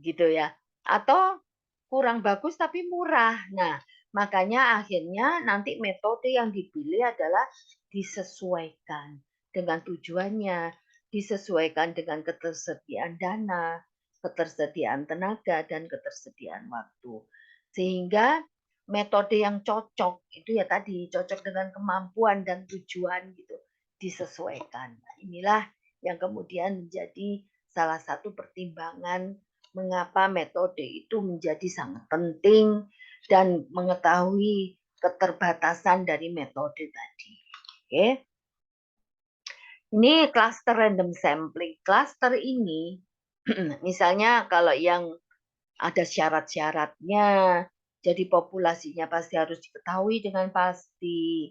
gitu ya, atau kurang bagus tapi murah. Nah, makanya akhirnya nanti metode yang dipilih adalah disesuaikan dengan tujuannya, disesuaikan dengan ketersediaan dana, ketersediaan tenaga, dan ketersediaan waktu. Sehingga metode yang cocok itu ya tadi, cocok dengan kemampuan dan tujuan gitu, disesuaikan. Nah, inilah yang kemudian menjadi salah satu pertimbangan mengapa metode itu menjadi sangat penting dan mengetahui keterbatasan dari metode tadi. Oke. Ini cluster random sampling. Cluster ini misalnya kalau yang ada syarat-syaratnya, jadi populasinya pasti harus diketahui dengan pasti.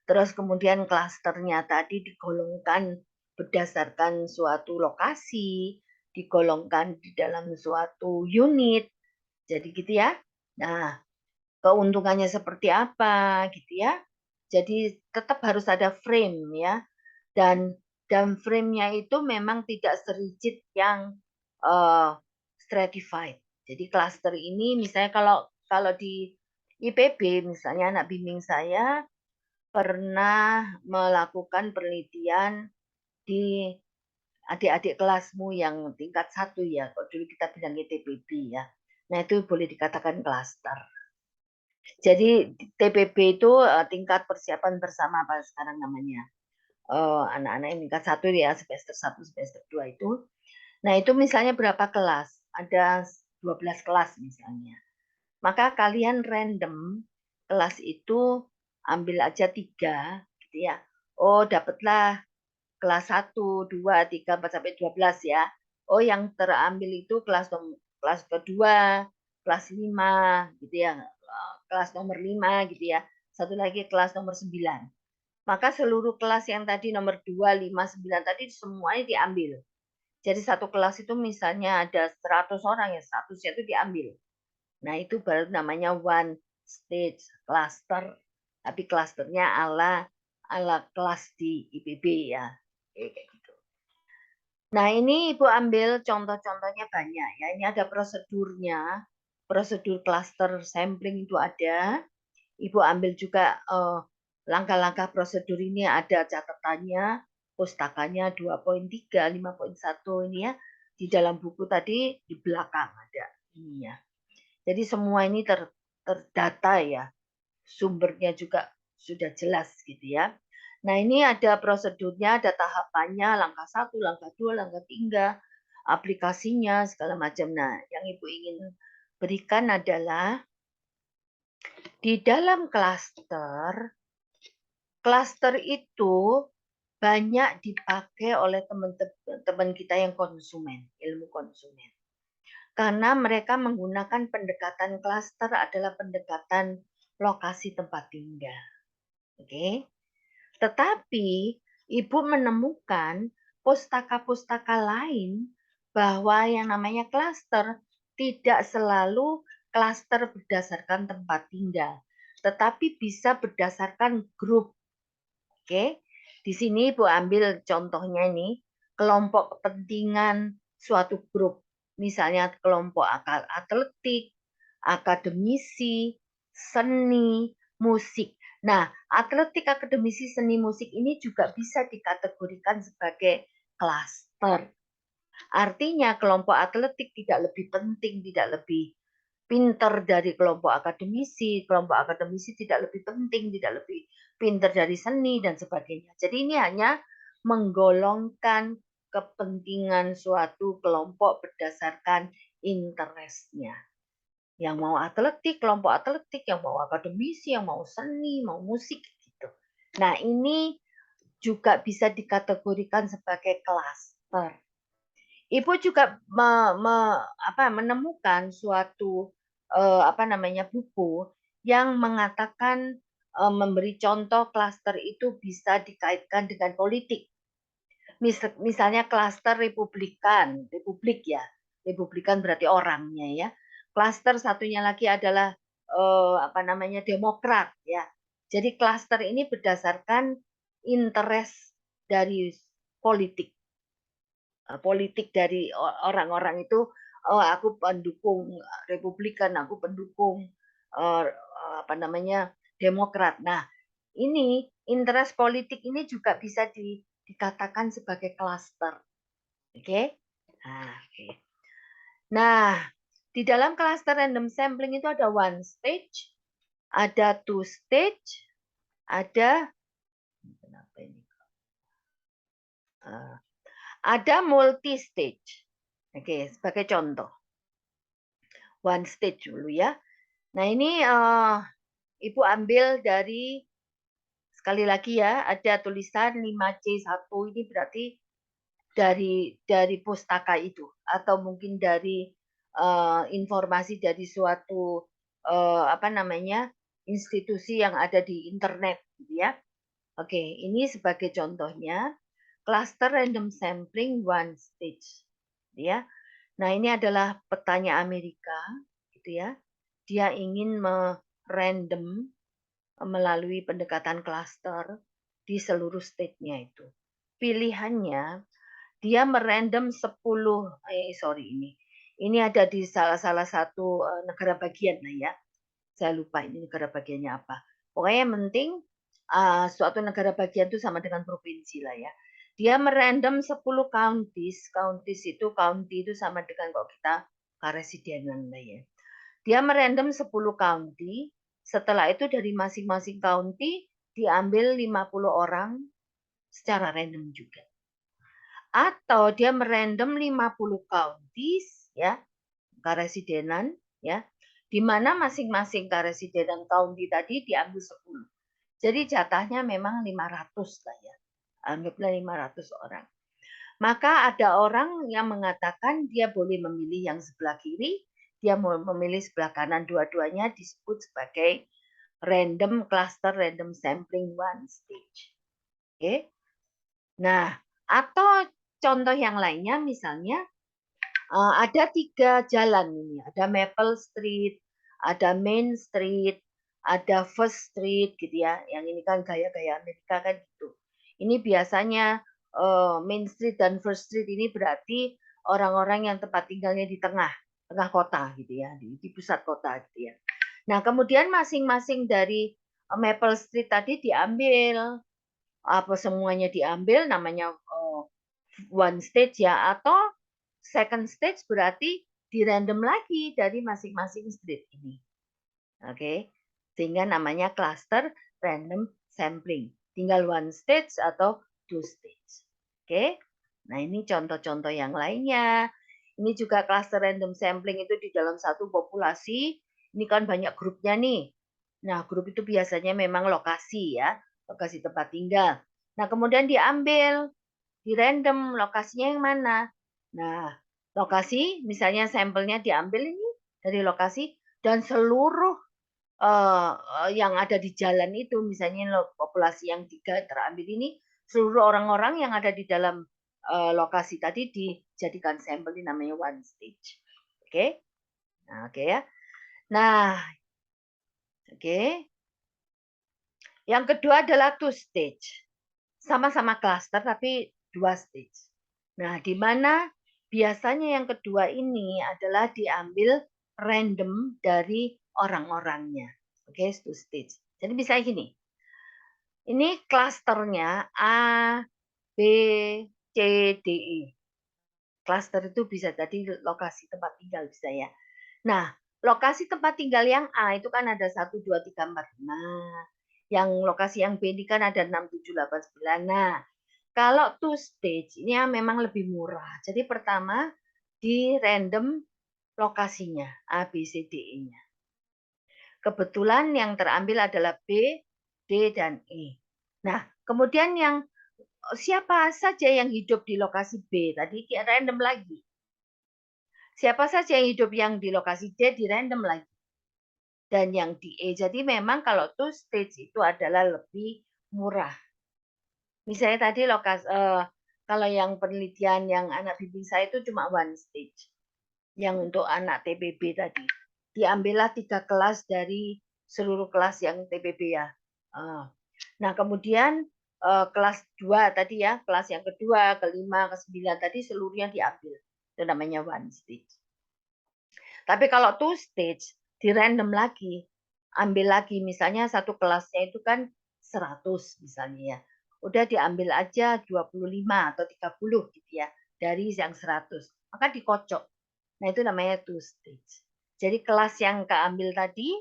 Terus kemudian klasternya tadi digolongkan berdasarkan suatu lokasi, digolongkan di dalam suatu unit. Jadi gitu ya. Nah, keuntungannya seperti apa gitu ya. Jadi tetap harus ada frame ya. Dan frame-nya itu memang tidak serigid yang stratified. Jadi cluster ini misalnya kalau di IPB misalnya anak bimbing saya pernah melakukan penelitian di adik-adik kelasmu yang tingkat 1 ya, kalau dulu kita bilangnya TPB ya. Nah, itu boleh dikatakan cluster. Jadi TPB itu tingkat persiapan bersama apa sekarang namanya. Anak-anak yang tingkat 1 ya, semester 1, semester 2 itu. Nah, itu misalnya berapa kelas? Ada 12 kelas misalnya. Maka kalian random kelas itu ambil aja 3 gitu ya. Oh, dapatlah kelas 1, 2, 3, 4 sampai 12 ya. Oh, yang terambil itu kelas kedua, kelas 5 gitu ya. Kelas nomor 5 gitu ya. Satu lagi kelas nomor 9. Maka seluruh kelas yang tadi nomor 2, 5, 9 tadi semuanya diambil. Jadi satu kelas itu misalnya ada 100 orang ya, 100-nya itu diambil. Nah, itu baru namanya one stage cluster. Tapi klasternya ala kelas di IPB ya. Kayak gitu. Nah, ini Ibu ambil contoh-contohnya banyak ya. Ini ada prosedurnya. Prosedur cluster sampling itu ada. Ibu ambil juga langkah-langkah prosedur ini ada catatannya, pustakanya 2.3, 5.1 ini ya. Di dalam buku tadi di belakang ada ini ya. Jadi semua ini terdata ya. Sumbernya juga sudah jelas gitu ya. Nah, ini ada prosedurnya, ada tahapannya, langkah 1, langkah 2, langkah 3, aplikasinya segala macam. Nah, yang Ibu ingin berikan adalah di dalam klaster itu banyak dipakai oleh teman-teman kita yang konsumen, ilmu konsumen. Karena mereka menggunakan pendekatan klaster adalah pendekatan lokasi tempat tinggal. Oke. Tetapi Ibu menemukan pustaka-pustaka lain bahwa yang namanya klaster tidak selalu klaster berdasarkan tempat tinggal, tetapi bisa berdasarkan grup. Oke. Di sini Ibu ambil contohnya ini, kelompok kepentingan suatu grup. Misalnya kelompok atletik, akademisi, seni, musik. Nah, atletik, akademisi, seni musik ini juga bisa dikategorikan sebagai klaster. Artinya kelompok atletik tidak lebih penting, tidak lebih pinter dari kelompok akademisi tidak lebih penting, tidak lebih pinter dari seni, dan sebagainya. Jadi ini hanya menggolongkan kepentingan suatu kelompok berdasarkan interestnya. Yang mau atletik, kelompok atletik, yang mau akademisi, yang mau seni, mau musik, gitu. Nah, ini juga bisa dikategorikan sebagai klaster. Ibu juga menemukan suatu buku yang mengatakan memberi contoh klaster itu bisa dikaitkan dengan politik. Misalnya klaster Republikan, Republik ya, Republikan berarti orangnya ya. Klaster satunya lagi adalah Demokrat ya. Jadi klaster ini berdasarkan interest dari politik. Politik dari orang-orang itu, aku pendukung Republikan, aku pendukung Demokrat. Nah, ini interest politik ini juga bisa dikatakan sebagai klaster. Oke? Nah, oke. Nah, di dalam klaster random sampling itu ada one stage, ada two stage, ada kenapa ini? Ada multi stage. Oke, sebagai contoh. One stage dulu ya. Nah, ini Ibu ambil dari sekali lagi ya, ada tulisan 5C1 ini berarti dari pustaka itu atau mungkin dari informasi dari suatu institusi yang ada di internet gitu ya. Oke, ini sebagai contohnya cluster random sampling one stage gitu ya. Nah, ini adalah petanya Amerika gitu ya. Dia ingin merandom melalui pendekatan klaster di seluruh state-nya itu. Pilihannya dia merandom 10 ini ada di salah satu negara bagian lah ya. Saya lupa ini negara bagiannya apa. Pokoknya yang penting suatu negara bagian itu sama dengan provinsi lah ya. Dia merandom 10 counties. County itu sama dengan kalau kita karesidenan lah ya. Dia merandom 10 county. Setelah itu dari masing-masing county diambil 50 orang secara random juga. Atau dia merandom 50 counties ya, karesidenan ya, di mana masing-masing karesidenan county tadi diambil 10. Jadi jatahnya memang 500 lah ya. Anggaplah 500 orang. Maka ada orang yang mengatakan dia boleh memilih yang sebelah kiri, dia mau memilih sebelah kanan, dua-duanya disebut sebagai random cluster random sampling one stage. Oke. Nah, atau contoh yang lainnya misalnya ada 3 jalan ini, ada Maple Street, ada Main Street, ada First Street gitu ya. Yang ini kan gaya-gaya Amerika kan gitu. Ini biasanya Main Street dan First Street ini berarti orang-orang yang tempat tinggalnya di tengah kota gitu ya, di pusat kota gitu ya. Nah, kemudian masing-masing dari Maple Street tadi diambil, apa semuanya diambil namanya one stage ya, atau second stage berarti di random lagi dari masing-masing street ini. Oke. Sehingga namanya cluster random sampling. Tinggal one stage atau two stage. Oke. Nah, ini contoh-contoh yang lainnya. Ini juga cluster random sampling itu di dalam satu populasi. Ini kan banyak grupnya nih. Nah, grup itu biasanya memang lokasi ya, lokasi tempat tinggal. Nah, kemudian diambil di random lokasinya yang mana. Nah, lokasi misalnya sampelnya diambil ini dari lokasi dan seluruh yang ada di jalan itu, misalnya populasi yang 3 terambil ini, seluruh orang-orang yang ada di dalam lokasi tadi dijadikan sampel, ini namanya one stage. Oke? Nah, oke ya. Nah, oke. Yang kedua adalah two stage. Sama-sama cluster tapi 2 stage. Nah, di mana biasanya yang kedua ini adalah diambil random dari orang-orangnya. Oke, two stage. Jadi bisa gini. Ini klasternya A, B, C, D, E. Klaster itu bisa jadi lokasi tempat tinggal bisa ya. Nah, lokasi tempat tinggal yang A itu kan ada 1, 2, 3, 4, 5. Yang lokasi yang B ini kan ada 6, 7, 8, 9. Nah, kalau two stage ini memang lebih murah. Jadi pertama di random lokasinya A, B, C, D, E-nya. Kebetulan yang terambil adalah B, D, dan E. Nah, kemudian yang siapa saja yang hidup di lokasi B tadi random lagi. Siapa saja yang hidup yang di lokasi D di random lagi. Dan yang di E. Jadi memang kalau two stage itu adalah lebih murah. Misalnya tadi kalau yang penelitian yang anak bimbing saya itu cuma one stage. Yang untuk anak TPB tadi. Diambillah 3 kelas dari seluruh kelas yang TPB ya. Nah, kemudian kelas 2 tadi ya, kelas yang kedua, kelima, ke-9 tadi seluruhnya diambil. Itu namanya one stage. Tapi kalau two stage, di random lagi. Ambil lagi, misalnya satu kelasnya itu kan 100 misalnya ya. Udah diambil aja 25 atau 30 gitu ya, dari yang 100. Maka dikocok. Nah, itu namanya two stage. Jadi kelas yang keambil tadi,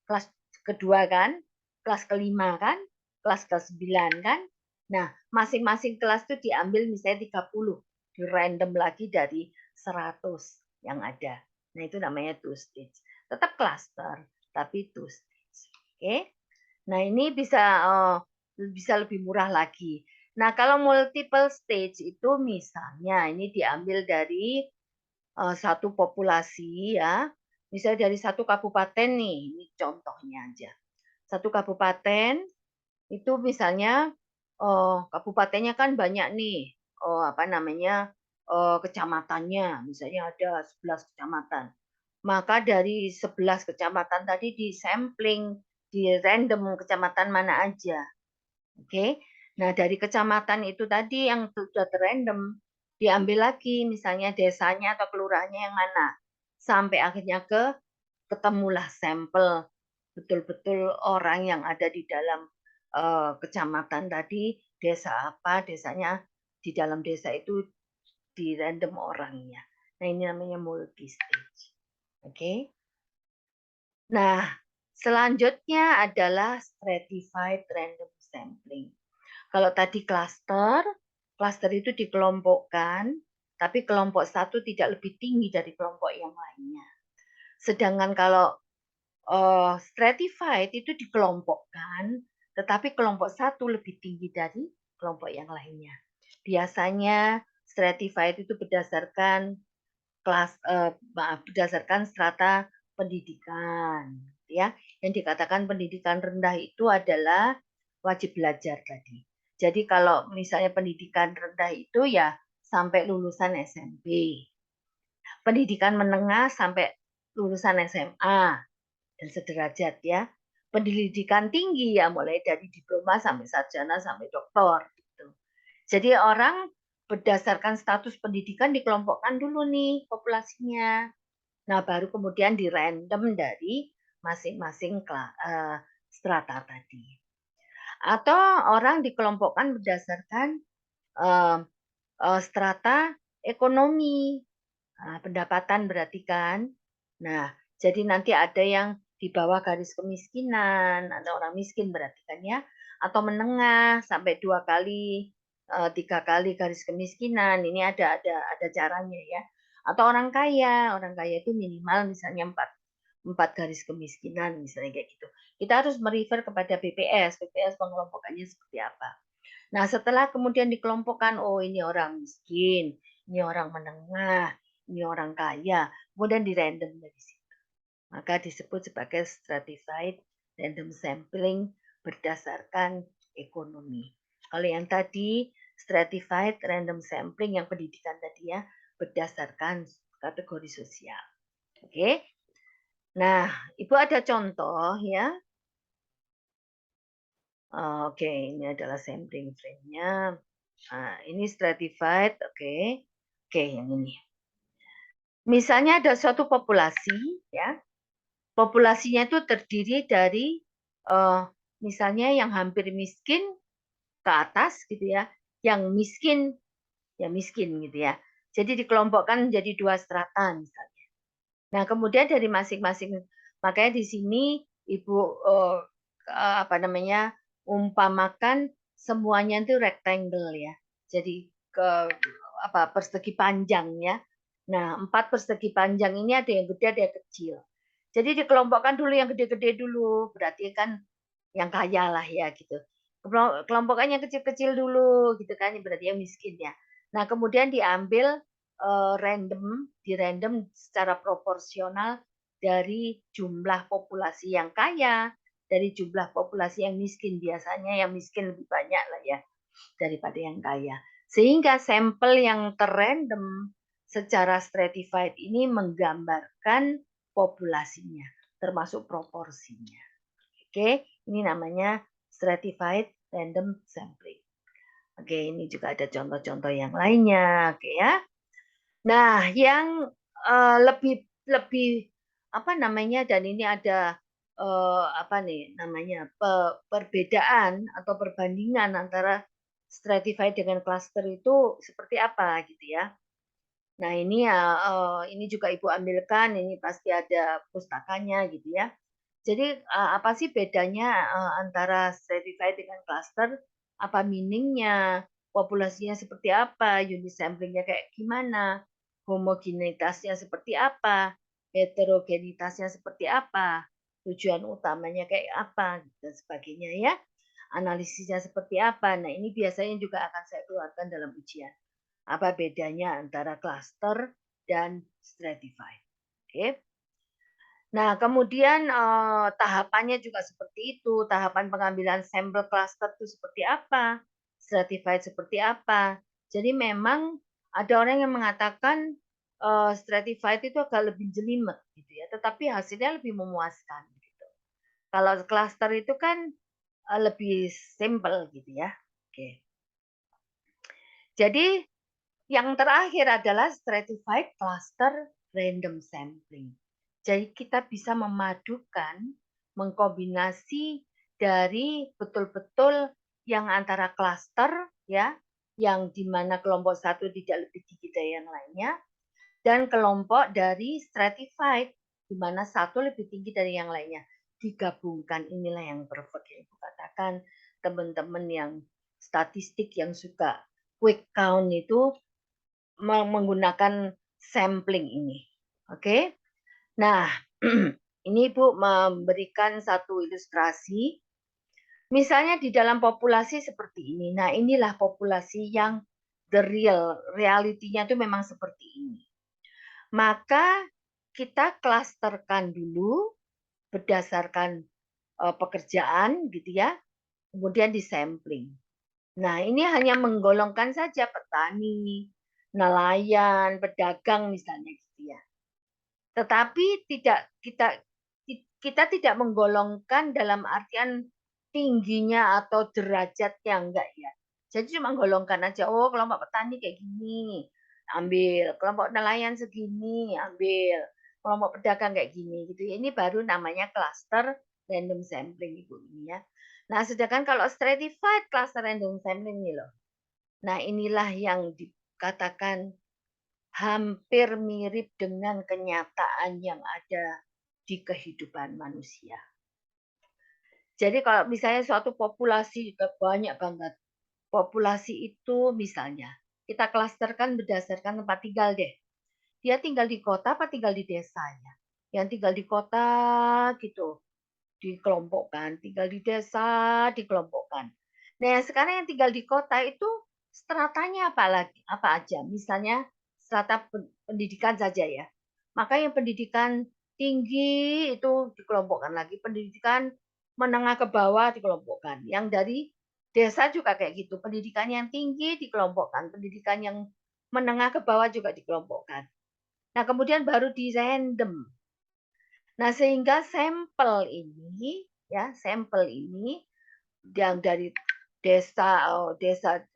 kelas kedua kan, kelas kelima kan, kelas ke-9 kan. Nah, masing-masing kelas itu diambil misalnya 30, di random lagi dari 100 yang ada. Nah, itu namanya two stage. Tetap cluster, tapi two stage. Oke. Nah, ini bisa lebih murah lagi. Nah, kalau multiple stage itu misalnya ini diambil dari satu populasi ya. Misalnya dari satu kabupaten nih, ini contohnya aja. Satu kabupaten itu misalnya kabupatennya kan banyak nih, apa namanya, kecamatannya, misalnya ada 11 kecamatan. Maka dari 11 kecamatan tadi di-sampling, di-random kecamatan mana aja. Oke. Nah, dari kecamatan itu tadi yang sudah ter-random, diambil lagi misalnya desanya atau kelurahannya yang mana. Sampai akhirnya ketemulah sampel betul-betul orang yang ada di dalam kecamatan tadi, desa apa, desanya di dalam desa itu di random orangnya. Nah, ini namanya multi stage. Oke. Nah, selanjutnya adalah stratified random sampling. Kalau tadi cluster itu dikelompokkan, tapi kelompok satu tidak lebih tinggi dari kelompok yang lainnya. Sedangkan kalau stratified itu dikelompokkan, tetapi kelompok satu lebih tinggi dari kelompok yang lainnya. Biasanya stratified itu berdasarkan berdasarkan strata pendidikan, ya. Yang dikatakan pendidikan rendah itu adalah wajib belajar tadi. Jadi kalau misalnya pendidikan rendah itu ya sampai lulusan SMP. Pendidikan menengah sampai lulusan SMA dan sederajat ya. Pendidikan tinggi ya mulai dari diploma sampai sarjana sampai doktor gitu. Jadi orang berdasarkan status pendidikan dikelompokkan dulu nih populasinya. Nah, baru kemudian di random dari masing-masing strata tadi. Atau orang dikelompokkan berdasarkan strata ekonomi. Nah, pendapatan berarti kan. Nah, jadi nanti ada yang di bawah garis kemiskinan, atau orang miskin berarti kan ya, atau menengah sampai 2 kali, 3 kali garis kemiskinan. Ini ada caranya ya. Atau orang kaya itu minimal misalnya 4 garis kemiskinan misalnya kayak gitu. Kita harus merefer kepada BPS pengelompokannya seperti apa. Nah, setelah kemudian dikelompokkan, oh ini orang miskin, ini orang menengah, ini orang kaya, kemudian di random dari situ. Maka disebut sebagai stratified random sampling berdasarkan ekonomi. Kalau yang tadi stratified random sampling yang pendidikan tadi ya berdasarkan kategori sosial. Oke. Nah, Ibu ada contoh ya. Oke, ini adalah sampling frame-nya. Nah, ini stratified, oke. Oke, yang ini. Misalnya ada suatu populasi, ya. Populasinya itu terdiri dari Misalnya yang hampir miskin ke atas gitu ya, yang miskin ya miskin gitu ya. Jadi dikelompokkan menjadi 2 strata misalnya. Nah, kemudian dari masing-masing makanya di sini Ibu, apa namanya, umpamakan semuanya itu rectangle ya. Jadi persegi panjang ya. Nah, 4 persegi panjang ini ada yang gede, ada yang kecil. Jadi dikelompokkan dulu yang gede-gede dulu, berarti kan yang kaya lah ya gitu. Kelompokkan yang kecil-kecil dulu gitu kan, berarti yang miskin ya. Nah, kemudian diambil di random secara proporsional dari jumlah populasi yang kaya, dari jumlah populasi yang miskin. Biasanya yang miskin lebih banyak lah ya daripada yang kaya. Sehingga sampel yang terrandom secara stratified ini menggambarkan populasinya, termasuk proporsinya. Oke, ini namanya stratified random sampling. Oke, ini juga ada contoh-contoh yang lainnya. Oke ya. Nah, yang lebih lebih apa namanya dan ini ada apa nih namanya perbedaan atau perbandingan antara stratified dengan cluster itu seperti apa gitu ya. Nah, ini ya ini juga Ibu ambilkan, ini pasti ada pustakanya gitu ya. Jadi apa sih bedanya antara stratified dengan cluster? Apa meaning-nya? Populasinya seperti apa? Unit sampling-nya kayak gimana? Homogenitasnya seperti apa? Heterogenitasnya seperti apa? Tujuan utamanya kayak apa? Dan sebagainya ya. Analisisnya seperti apa? Nah, ini biasanya juga akan saya keluarkan dalam ujian. Apa bedanya antara cluster dan stratified? Oke. Nah, kemudian tahapannya juga seperti itu. Tahapan pengambilan sampel cluster itu seperti apa? Stratified seperti apa? Jadi memang ada orang yang mengatakan stratified itu agak lebih jelimet gitu ya, tetapi hasilnya lebih memuaskan gitu. Kalau cluster itu kan lebih simple gitu ya. Oke. Jadi yang terakhir adalah stratified cluster random sampling. Jadi kita bisa memadukan, mengkombinasi dari betul-betul yang antara cluster ya, yang di mana kelompok satu tidak lebih tinggi dari yang lainnya, dan kelompok dari stratified di mana satu lebih tinggi dari yang lainnya. Digabungkan inilah yang perfect yang Ibu katakan teman-teman yang statistik yang suka quick count itu menggunakan sampling ini. Oke. Nah, ini Ibu memberikan satu ilustrasi. Misalnya di dalam populasi seperti ini. Nah, inilah populasi yang the realitinya itu memang seperti ini. Maka kita klasterkan dulu berdasarkan pekerjaan gitu ya. Kemudian disampling. Nah, ini hanya menggolongkan saja petani, nelayan, pedagang misalnya gitu ya. Tetapi kita tidak menggolongkan dalam artian tingginya atau derajatnya enggak ya. Jadi cuma golongkan aja, oh kelompok petani kayak gini, ambil. Kelompok nelayan segini, ambil. Kelompok pedagang kayak gini gitu. Ini baru namanya cluster random sampling Ibu ini ya. Nah, sedangkan kalau stratified cluster random sampling ini loh. Nah, inilah yang dikatakan hampir mirip dengan kenyataan yang ada di kehidupan manusia. Jadi kalau misalnya suatu populasi banyak banget, populasi itu misalnya kita klasterkan berdasarkan tempat tinggal deh. Dia tinggal di kota apa tinggal di desanya? Yang tinggal di kota gitu dikelompokkan, tinggal di desa dikelompokkan. Nah, yang sekarang yang tinggal di kota itu stratanya apa lagi? Apa aja? Misalnya strata pendidikan saja ya. Maka yang pendidikan tinggi itu dikelompokkan lagi, pendidikan menengah ke bawah dikelompokkan. Yang dari desa juga kayak gitu, pendidikan yang tinggi dikelompokkan, pendidikan yang menengah ke bawah juga dikelompokkan. Nah, kemudian baru di random. Nah, sehingga sampel ini yang dari desa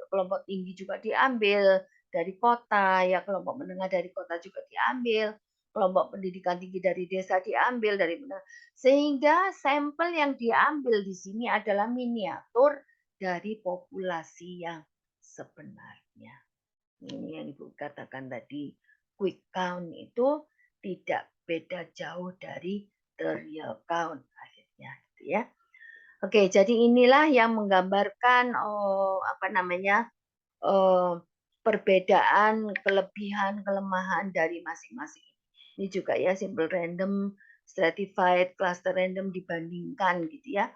kelompok tinggi juga diambil, dari kota ya kelompok menengah dari kota juga diambil, kelompok pendidikan tinggi dari desa diambil dari mana. Sehingga sampel yang diambil di sini adalah miniatur dari populasi yang sebenarnya. Ini yang Ibu katakan tadi, quick count itu tidak beda jauh dari the real count akhirnya, gitu ya. Oke, jadi inilah yang menggambarkan apa namanya perbedaan, kelebihan, kelemahan dari masing-masing. Ini juga ya simple random, stratified, cluster random dibandingkan gitu ya.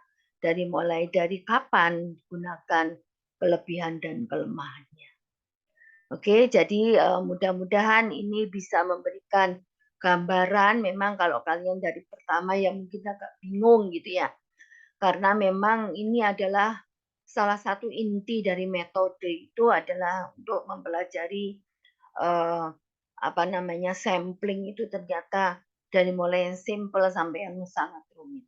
Mulai dari kapan gunakan kelebihan dan kelemahannya. Oke, jadi mudah-mudahan ini bisa memberikan gambaran. Memang kalau kalian dari pertama ya mungkin agak bingung gitu ya. Karena memang ini adalah salah satu inti dari metode itu adalah untuk mempelajari apa namanya sampling itu ternyata dari mulai yang simple sampai yang sangat rumit.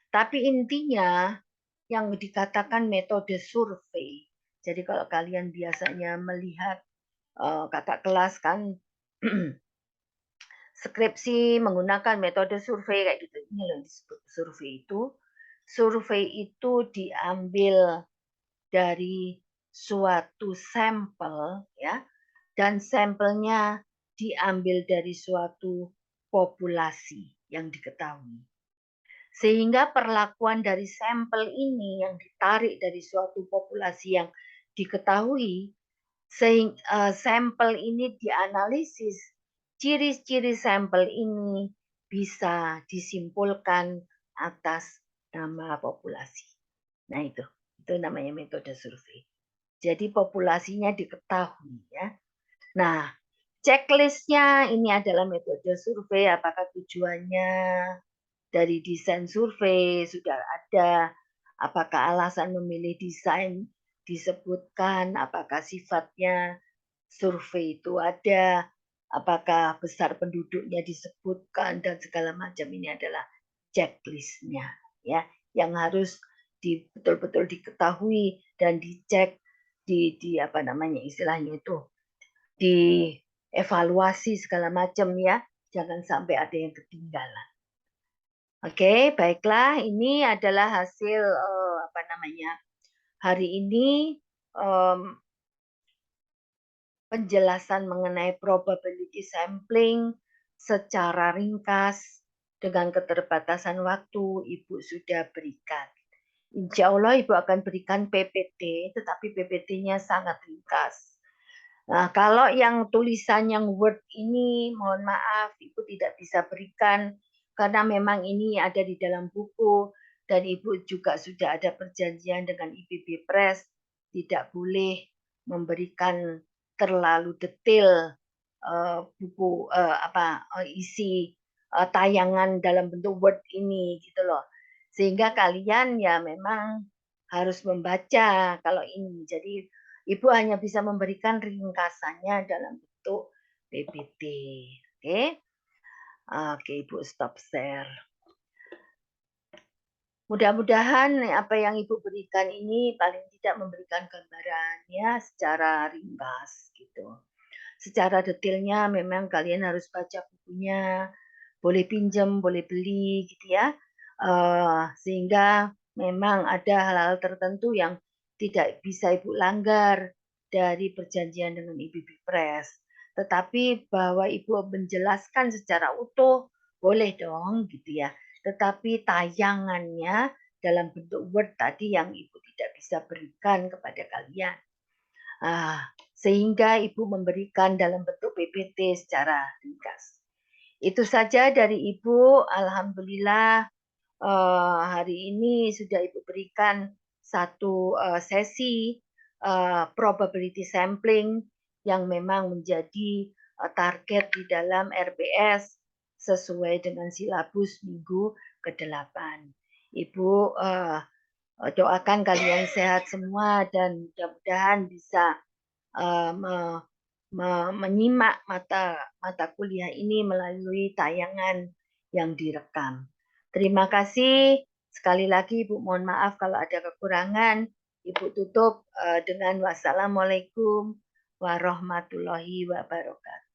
Tapi intinya yang dikatakan metode survei. Jadi kalau kalian biasanya melihat kakak kelas kan skripsi menggunakan metode survei kayak gitu. Ini loh disebut survei itu. Survei itu diambil dari suatu sampel ya, dan sampelnya diambil dari suatu populasi yang diketahui. Sehingga perlakuan dari sampel ini yang ditarik dari suatu populasi yang diketahui, sampel ini dianalisis, ciri-ciri sampel ini bisa disimpulkan atas nama populasi. Nah itu namanya metode survei. Jadi populasinya diketahui ya. Nah, checklistnya ini adalah metode survei. Apakah tujuannya dari desain survei sudah ada? Apakah alasan memilih desain disebutkan? Apakah sifatnya survei itu ada? Apakah besar penduduknya disebutkan dan segala macam ini adalah checklistnya ya yang harus betul-betul diketahui dan dicek di apa namanya istilahnya itu dievaluasi segala macam ya, jangan sampai ada yang ketinggalan. Oke, baiklah, ini adalah hasil apa namanya hari ini penjelasan mengenai probability sampling secara ringkas dengan keterbatasan waktu Ibu sudah berikan. Insya Allah Ibu akan berikan PPT, tetapi PPT-nya sangat ringkas. Nah, kalau yang tulisan yang Word ini, mohon maaf, Ibu tidak bisa berikan, karena memang ini ada di dalam buku, dan Ibu juga sudah ada perjanjian dengan IPB Press, tidak boleh memberikan terlalu detail buku isi tayangan dalam bentuk Word ini, gitu loh. Sehingga kalian ya memang harus membaca kalau ini. Jadi Ibu hanya bisa memberikan ringkasannya dalam bentuk PPT. Oke. Oke, Ibu stop share. Mudah-mudahan apa yang Ibu berikan ini paling tidak memberikan gambaran ya secara ringkas gitu. Secara detailnya memang kalian harus baca bukunya, boleh pinjam, boleh beli gitu ya. Sehingga memang ada hal-hal tertentu yang tidak bisa Ibu langgar dari perjanjian dengan IPB Press. Tetapi bahwa Ibu menjelaskan secara utuh, boleh dong gitu ya. Tetapi tayangannya dalam bentuk Word tadi yang Ibu tidak bisa berikan kepada kalian. Sehingga Ibu memberikan dalam bentuk PPT secara ringkas. Itu saja dari Ibu. Alhamdulillah hari ini sudah Ibu berikan satu sesi probability sampling yang memang menjadi target di dalam RPS sesuai dengan silabus minggu ke-8. Ibu doakan kalian sehat semua dan mudah-mudahan bisa menyimak mata kuliah ini melalui tayangan yang direkam. Terima kasih. Sekali lagi Ibu mohon maaf kalau ada kekurangan. Ibu tutup dengan wassalamualaikum warahmatullahi wabarakatuh.